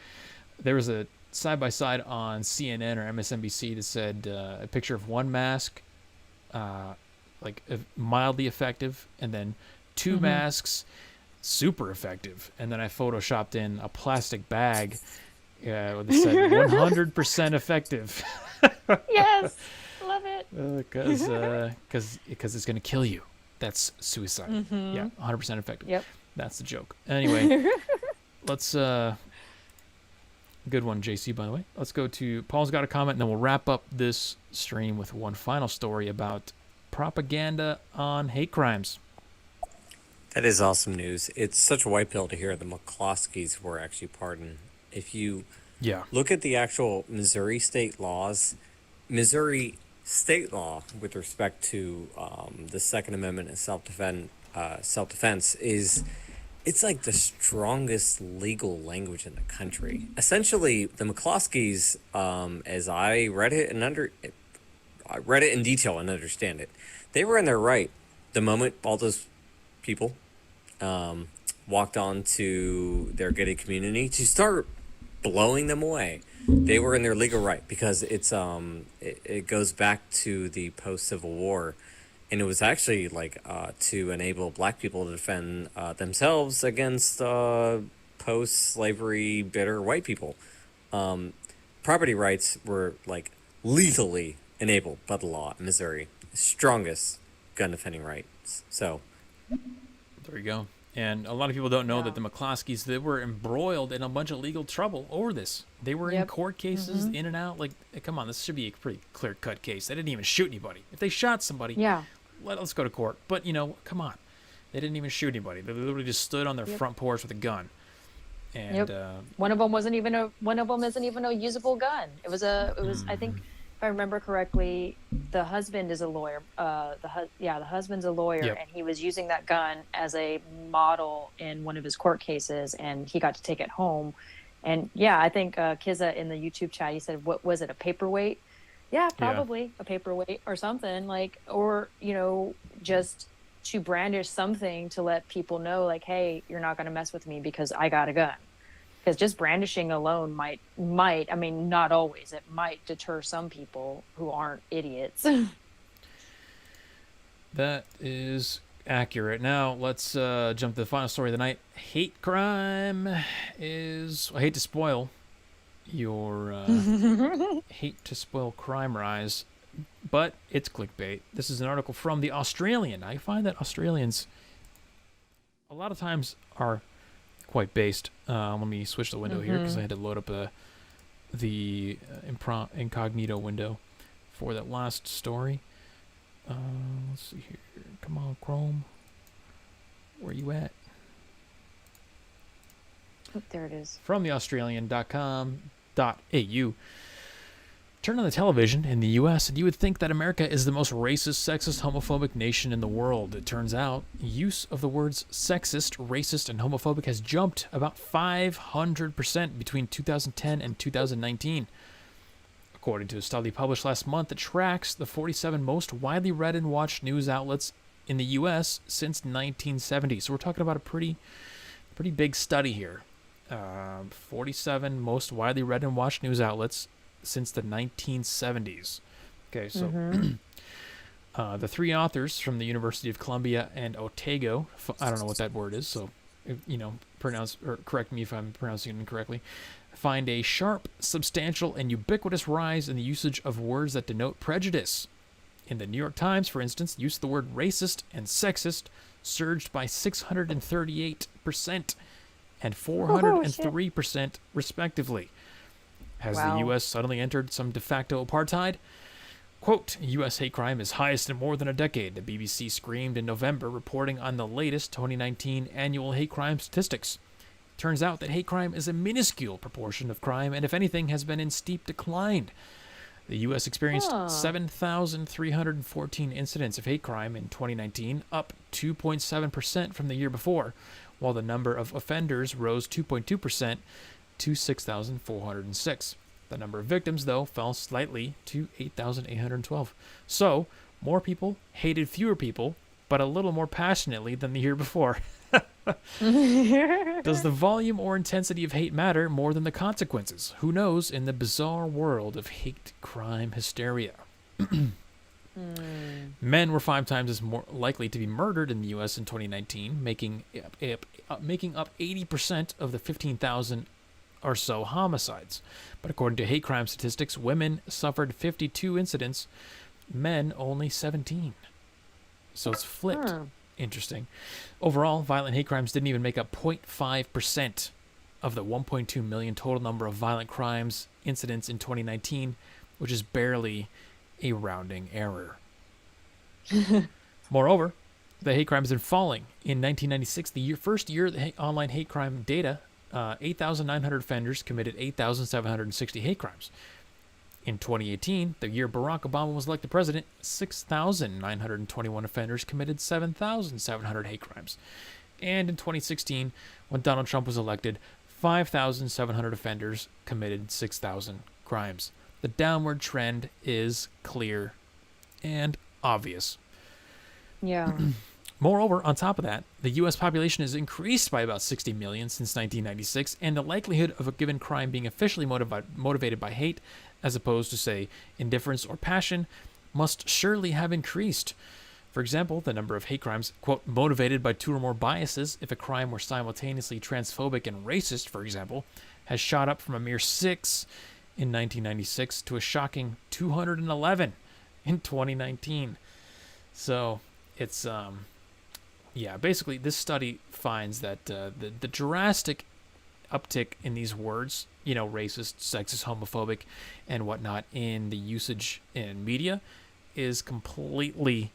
there was a side-by-side on CNN or MSNBC that said a picture of one mask, like mildly effective, and then two masks, super effective. And then I photoshopped in a plastic bag that said 100% effective. Yes. Love it. Because it's going to kill you. That's suicide. Yeah, 100% effective. Yep. That's the joke. Anyway, let's... Good one, JC, by the way. Let's go to... Paul's got a comment, and then we'll wrap up this stream with one final story about propaganda on hate crimes. That is awesome news. It's such a white pill to hear the McCloskeys were actually pardoned. If you look at the actual Missouri state laws, Missouri state law with respect to the Second Amendment and self-defense it's like the strongest legal language in the country. Essentially, the McCloskeys, as I read it in detail and understand it, they were in their right the moment all those people walked onto their gated community to start blowing them away. They were in their legal right, because it goes back to the post-Civil War, and it was actually to enable black people to defend themselves against post-slavery bitter white people. Property rights were lethally enabled by the law in Missouri. Strongest gun defending rights. So there you go. And a lot of people don't know that the McCloskeys, they were embroiled in a bunch of legal trouble over this. They were in court cases, in and out. Come on, this should be a pretty clear-cut case. They didn't even shoot anybody. If they shot somebody, let's go to court. But, come on. They didn't even shoot anybody. They literally just stood on their front porch with a gun. And one of them isn't even a usable gun. It was I think, if I remember correctly, the husband is a lawyer. The husband's a lawyer, and he was using that gun as a model in one of his court cases, and he got to take it home. And I think Kizza in the YouTube chat, he said, "What was it? A paperweight?" Yeah, probably a paperweight or something or just to brandish something to let people know, hey, you're not going to mess with me because I got a gun. Because just brandishing alone might, I mean, not always, it might deter some people who aren't idiots. That is accurate. Now, let's jump to the final story of the night. Hate crime is... I hate to spoil your... hate to spoil crime rise, but it's clickbait. This is an article from The Australian. I find that Australians a lot of times are quite based. Let me switch the window here because I had to load up the incognito window for that last story. Let's see here. Come on, Chrome. Where you at? Oh, there it is. From the Australian.com.au. Turn on the television in the U.S. and you would think that America is the most racist, sexist, homophobic nation in the world. It turns out use of the words sexist, racist, and homophobic has jumped about 500% between 2010 and 2019. According to a study published last month that tracks the 47 most widely read and watched news outlets in the U.S. since 1970. So we're talking about a pretty big study here. 47 most widely read and watched news outlets since the 1970s. Okay, so the three authors from the University of Columbia and Otago, I don't know what that word is, so pronounce or correct me if I'm pronouncing it incorrectly, find a sharp, substantial, and ubiquitous rise in the usage of words that denote prejudice. In the New York Times, for instance, use of the word racist and sexist surged by 638% and 403% respectively. Has the U.S. suddenly entered some de facto apartheid? Quote, U.S. hate crime is highest in more than a decade, the BBC screamed in November, reporting on the latest 2019 annual hate crime statistics. Turns out that hate crime is a minuscule proportion of crime and, if anything, has been in steep decline. The U.S. experienced 7,314 incidents of hate crime in 2019, up 2.7% from the year before, while the number of offenders rose 2.2% to 6,406. The number of victims, though, fell slightly to 8,812. So, more people hated fewer people, but a little more passionately than the year before. Does the volume or intensity of hate matter more than the consequences? Who knows in the bizarre world of hate crime hysteria? Men were 5 times as more likely to be murdered in the U.S. in 2019, making up 80% of the 15,000 or so homicides. But according to hate crime statistics, women suffered 52 incidents, men only 17. So it's flipped. Interesting. Overall, violent hate crimes didn't even make up 0.5% of the 1.2 million total number of violent crimes incidents in 2019, which is barely a rounding error. Moreover, the hate crime has been falling. In 1996, the first year of the online hate crime data, 8,900 offenders committed 8,760 hate crimes. In 2018, the year Barack Obama was elected president, 6,921 offenders committed 7,700 hate crimes. And in 2016, when Donald Trump was elected, 5,700 offenders committed 6,000 crimes. The downward trend is clear and obvious. Yeah. Moreover, on top of that, the U.S. population has increased by about 60 million since 1996, and the likelihood of a given crime being officially motivated by hate, as opposed to, say, indifference or passion, must surely have increased. For example, the number of hate crimes, quote, motivated by 2 or more biases, if a crime were simultaneously transphobic and racist, for example, has shot up from a mere 6 in 1996 to a shocking 211 in 2019. So it's basically this study finds that the drastic uptick in these words, racist, sexist, homophobic, and whatnot in the usage in media is completely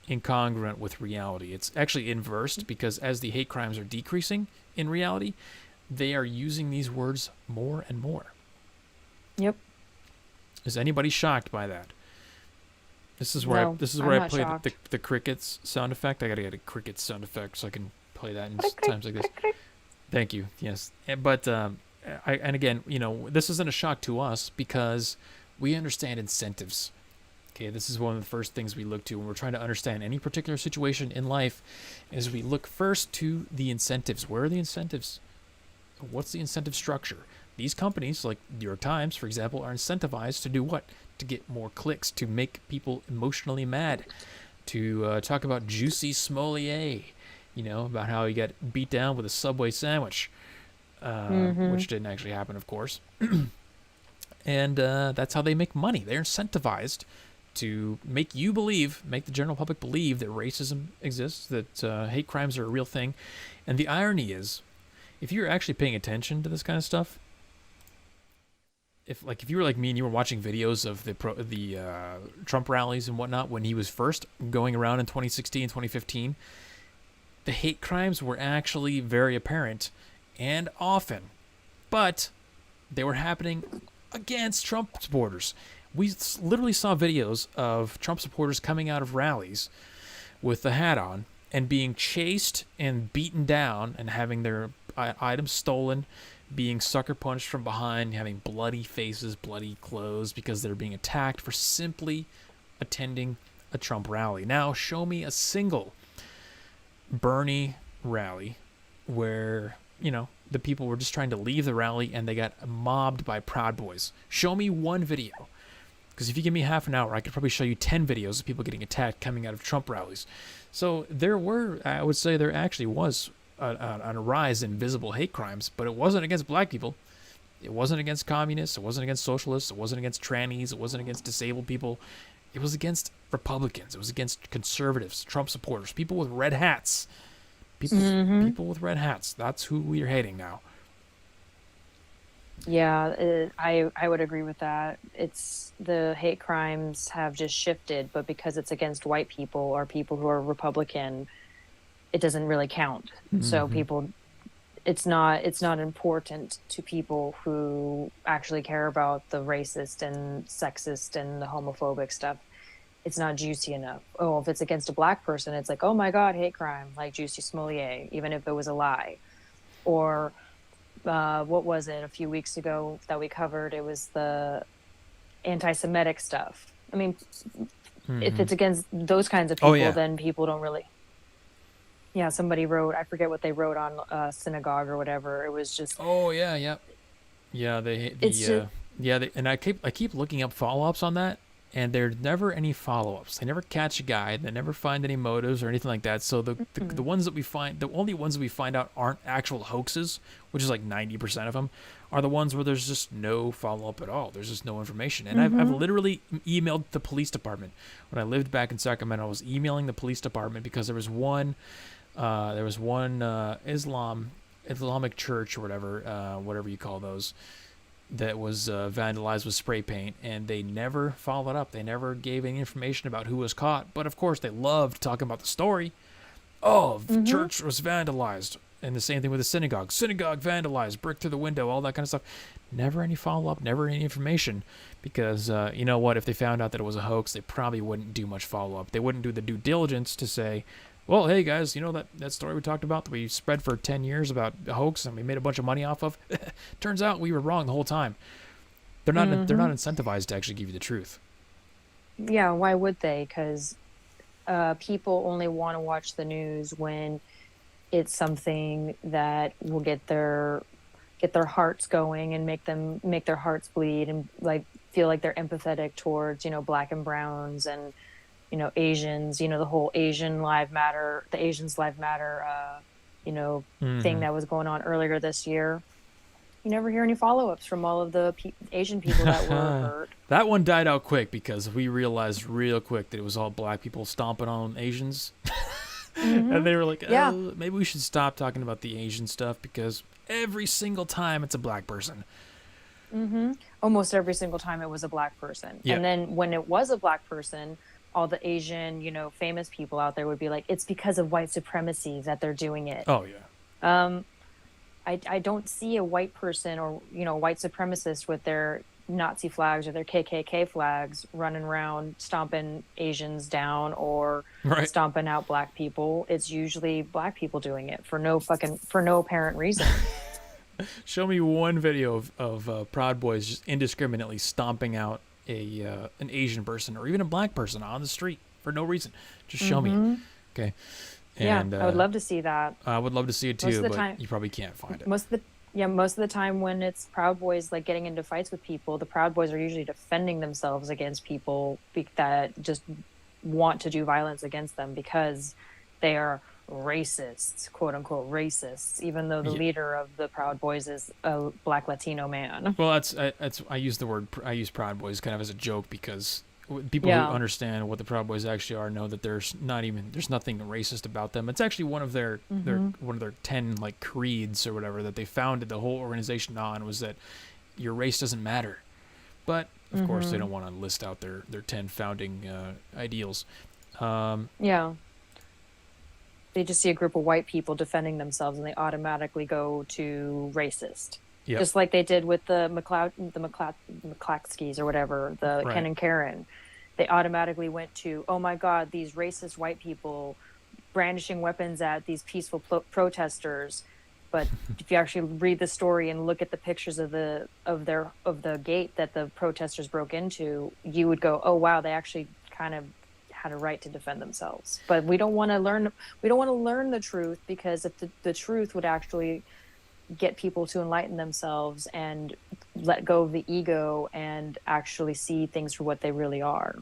incongruent with reality. It's actually inversed, because as the hate crimes are decreasing in reality, they are using these words more and more. Yep. Is anybody shocked by that? This is where I play the crickets sound effect. I gotta get a crickets sound effect so I can play that in times like this. Thank you. Yes, but again, this isn't a shock to us because we understand incentives. Okay, this is one of the first things we look to when we're trying to understand any particular situation in life. Is we look first to the incentives. Where are the incentives? What's the incentive structure? These companies, like New York Times, for example, are incentivized to do what? To get more clicks, to make people emotionally mad, to talk about Juicy Smollett, about how he got beat down with a Subway sandwich, which didn't actually happen, of course. And that's how they make money. They're incentivized to make the general public believe that racism exists, that hate crimes are a real thing. And the irony is if you're actually paying attention to this kind of stuff, if you were like me and you were watching videos of the Trump rallies and whatnot when he was first going around in 2016, 2015, the hate crimes were actually very apparent and often, but they were happening against Trump supporters. We literally saw videos of Trump supporters coming out of rallies with the hat on and being chased and beaten down and having their items stolen, being sucker punched from behind, having bloody faces, bloody clothes because they're being attacked for simply attending a Trump rally. Now, show me a single Bernie rally where, you know, the people were just trying to leave the rally and they got mobbed by Proud Boys. Show me one video. Because if you give me half an hour, I could probably show you 10 videos of people getting attacked coming out of Trump rallies. So I would say there actually was a rise in visible hate crimes, but it wasn't against black people. It wasn't against communists. It wasn't against socialists. It wasn't against trannies. It wasn't against disabled people. It was against Republicans. It was against conservatives, Trump supporters, people with red hats. People with red hats. That's who we are hating now. Yeah, I would agree with that. It's the hate crimes have just shifted, but because it's against white people or people who are Republican, it doesn't really count. So people, it's not important to people who actually care about the racist and sexist and the homophobic stuff. It's not juicy enough. Oh, if it's against a black person, it's like, oh my God, hate crime, like Juicy Smollett, even if it was a lie. Or what was it a few weeks ago that we covered? It was the anti-Semitic stuff. I mean, if it's against those kinds of people, then people don't really. Yeah, somebody wrote, I forget what they wrote on synagogue or whatever. It was just. Oh yeah. And I keep looking up follow-ups on that, and there's never any follow-ups. They never catch a guy. They never find any motives or anything like that. So the ones that we find, the only ones that we find out aren't actual hoaxes, which is like 90% of them, are the ones where there's just no follow-up at all. There's just no information. And I've literally emailed the police department. When I lived back in Sacramento, I was emailing the police department because there was one Islamic church or whatever you call those, that was vandalized with spray paint, and they never followed up. They never gave any information about who was caught. But of course, they loved talking about the story. Oh, the church was vandalized. And the same thing with the synagogue. Synagogue vandalized, brick through the window, all that kind of stuff. Never any follow-up, never any information. Because, you know what, if they found out that it was a hoax, they probably wouldn't do much follow-up. They wouldn't do the due diligence to say, well, hey, guys, you know that story we talked about that we spread for 10 years about a hoax and we made a bunch of money off of? Turns out we were wrong the whole time. They're not incentivized to actually give you the truth. Yeah, why would they? Because people only want to watch the news when it's something that will get their hearts going and make their hearts bleed and like feel like they're empathetic towards, you know, black and browns and, you know, Asians, you know, the whole Asians Lives Matter, thing that was going on earlier this year. You never hear any follow-ups from all of the Asian people that were hurt. That one died out quick because we realized real quick that it was all black people stomping on Asians. And they were like, maybe we should stop talking about the Asian stuff because every single time it's a black person. Almost every single time it was a black person. And then when it was a black person, all the Asian, you know, famous people out there would be like, it's because of white supremacy that they're doing it. Oh, yeah. I don't see a white person or, you know, white supremacist with their Nazi flags or their KKK flags running around stomping Asians down or stomping out black people. It's usually black people doing it for no apparent reason. Show me one video of Proud Boys just indiscriminately stomping out an Asian person or even a black person on the street for no reason. Just show me. Okay. And, I would love to see that. I would love to see it too, but you probably can't find it. Most of the time when it's Proud Boys like getting into fights with people, the Proud Boys are usually defending themselves against people that just want to do violence against them because they are racists, quote unquote racists, even though the leader of the Proud Boys is a black Latino man. Well, I use Proud Boys kind of as a joke because People who Yeah. understand what the Proud Boys actually are know that there's nothing racist about them. It's actually one of their one of their 10 like creeds or whatever that they founded the whole organization on, was that your race doesn't matter. But of course they don't want to list out their 10 founding ideals. Yeah. They just see a group of white people defending themselves and they automatically go to racist. Yep. Just like they did with the McClatskys or whatever, the Right. Ken and Karen. They automatically went to, oh my God, these racist white people brandishing weapons at these peaceful protesters. But if you actually read the story and look at the pictures of the gate that the protesters broke into, you would go, oh wow, they actually kind of had a right to defend themselves. But we don't want to learn the truth, because if the truth would actually get people to enlighten themselves and let go of the ego and actually see things for what they really are.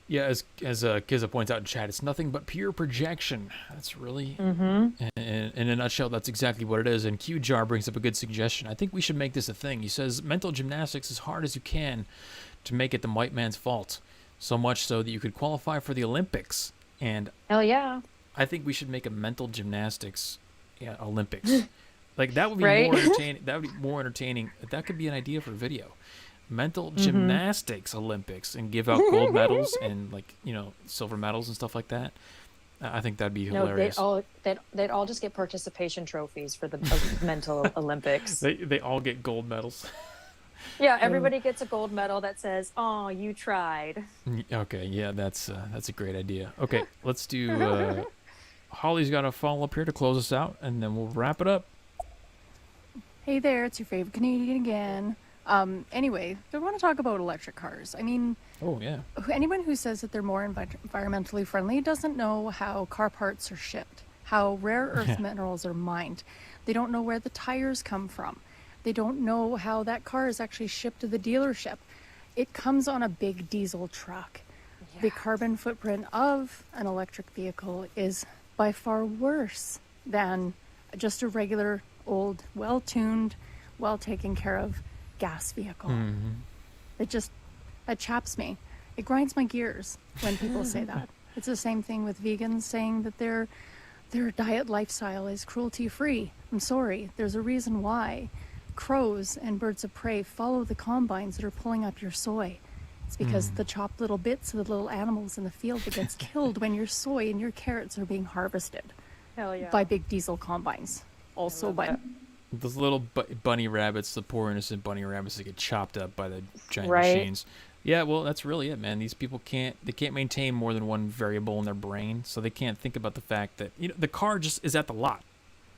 Yeah, as Kiza points out in chat, it's nothing but pure projection. That's really, in a nutshell, that's exactly what it is. And Q Jar brings up a good suggestion. I think we should make this a thing. He says, mental gymnastics as hard as you can to make it the white man's fault. So much so that you could qualify for the Olympics. And Hell yeah. I think we should make a mental gymnastics Olympics. Like, that would be Right? more entertaining. That would be more entertaining. That could be an idea for a video. Mental gymnastics Olympics, and give out gold medals and silver medals and stuff like that. I think that'd be hilarious. No, they'd all just get participation trophies for the mental Olympics. They all get gold medals. Yeah, everybody gets a gold medal that says, "Oh, you tried." Okay, yeah, that's a great idea. Okay, let's do. Holly's got a follow up here to close us out, and then we'll wrap it up. Hey there, it's your favorite Canadian again. Anyway, I want to talk about electric cars. I mean, Oh yeah. anyone who says that they're more environmentally friendly doesn't know how car parts are shipped, how rare earth minerals are mined. They don't know where the tires come from. They don't know how that car is actually shipped to the dealership. It comes on a big diesel truck. The carbon footprint of an electric vehicle is by far worse than just a regular, old, well-tuned, well-taken care of gas vehicle. It chaps me. It grinds my gears when people say that. It's the same thing with vegans saying that their diet lifestyle is cruelty-free. I'm sorry, there's a reason why crows and birds of prey follow the combines that are pulling up your soy. It's because the chopped little bits of the little animals in the field that gets killed when your soy and your carrots are being harvested Hell yeah. by big diesel combines. Also by Those little bunny rabbits, the poor innocent bunny rabbits that get chopped up by the giant Right. machines. Yeah, well, that's really it, man. These people can't maintain more than one variable in their brain, so they can't think about the fact that the car just is at the lot.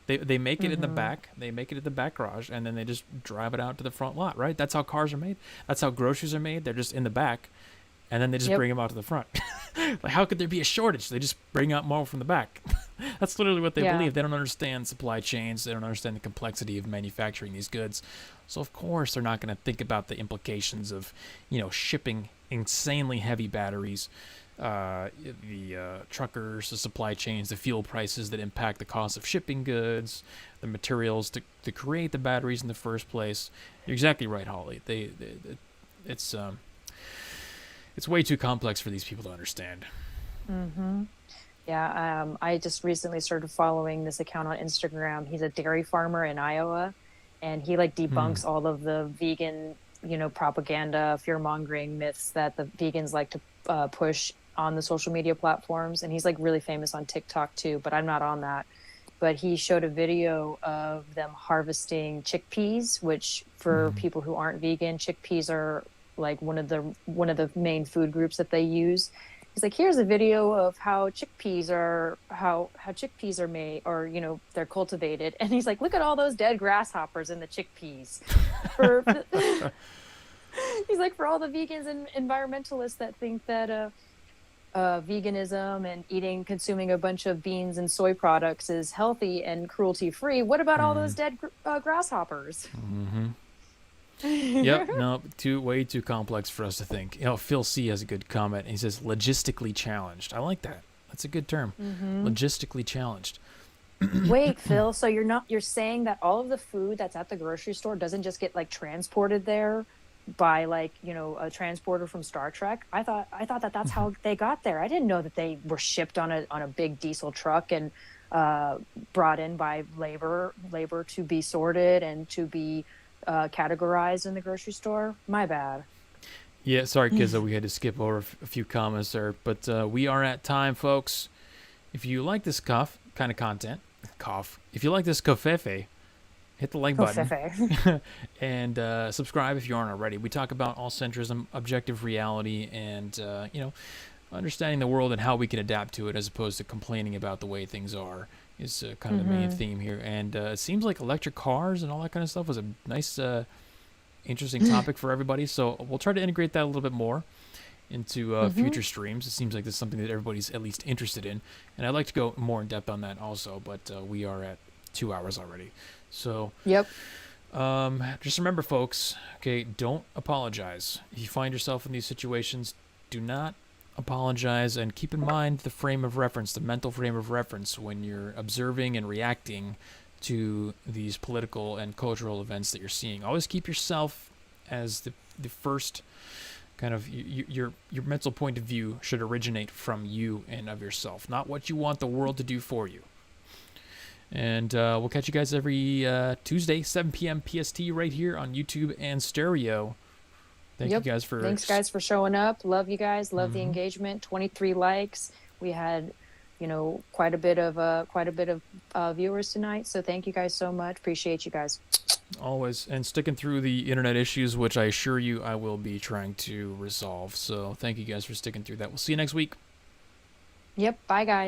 They make it in the back. They make it at the back garage, and then they just drive it out to the front lot, right? That's how cars are made. That's how groceries are made. They're just in the back, and then they just bring them out to the front. Like, how could there be a shortage? They just bring out more from the back. That's literally what they believe. They don't understand supply chains. They don't understand the complexity of manufacturing these goods. So of course they're not going to think about the implications of, shipping insanely heavy batteries, the truckers, the supply chains, the fuel prices that impact the cost of shipping goods, the materials to create the batteries in the first place. You're exactly right, Holly. It's way too complex for these people to understand. Yeah, I just recently started following this account on Instagram. He's a dairy farmer in Iowa, and he debunks all of the vegan, propaganda, fear-mongering myths that the vegans like to push on the social media platforms. And he's really famous on TikTok too, but I'm not on that. But he showed a video of them harvesting chickpeas, which for people who aren't vegan, chickpeas are one of the main food groups that they use. He's like, here's a video of how chickpeas are made, or they're cultivated, and he's like, look at all those dead grasshoppers in the chickpeas. He's like, for all the vegans and environmentalists that think that veganism and consuming a bunch of beans and soy products is healthy and cruelty free, what about all those dead grasshoppers? Yep, no, way too complex for us to think. Phil C has a good comment. He says logistically challenged. I like that. That's a good term. Logistically challenged. Wait, Phil, so you're saying that all of the food that's at the grocery store doesn't just get transported there by like, a transporter from Star Trek. I thought that that's how they got there. I didn't know that they were shipped on a big diesel truck and brought in by labor to be sorted and to be categorized in the grocery store. My bad. Yeah, sorry, Gizzo, we had to skip over a few comments there, but we are at time, folks. If you like this kind of content, if you like this covfefe, hit the like button and subscribe if you aren't already. We talk about all centrism, objective reality, and understanding the world and how we can adapt to it, as opposed to complaining about the way things are. Is kind of the main theme here. And it seems like electric cars and all that kind of stuff was a nice, interesting topic for everybody. So we'll try to integrate that a little bit more into future streams. It seems like this is something that everybody's at least interested in. And I'd like to go more in depth on that also, but we are at 2 hours already. So yep. Just remember, folks, okay, don't apologize. If you find yourself in these situations, do not apologize, and keep in mind the frame of reference, the mental frame of reference when you're observing and reacting to these political and cultural events that you're seeing. Always keep yourself as the first kind of your mental point of view should originate from you and of yourself, not what you want the world to do for you. And we'll catch you guys every Tuesday, 7 p.m. PST right here on YouTube and stereo. Thanks guys for showing up. Love you guys. Love the engagement. 23 likes. We had, quite a bit of viewers tonight. So thank you guys so much. Appreciate you guys. Always. And sticking through the internet issues, which I assure you I will be trying to resolve. So thank you guys for sticking through that. We'll see you next week. Yep. Bye, guys.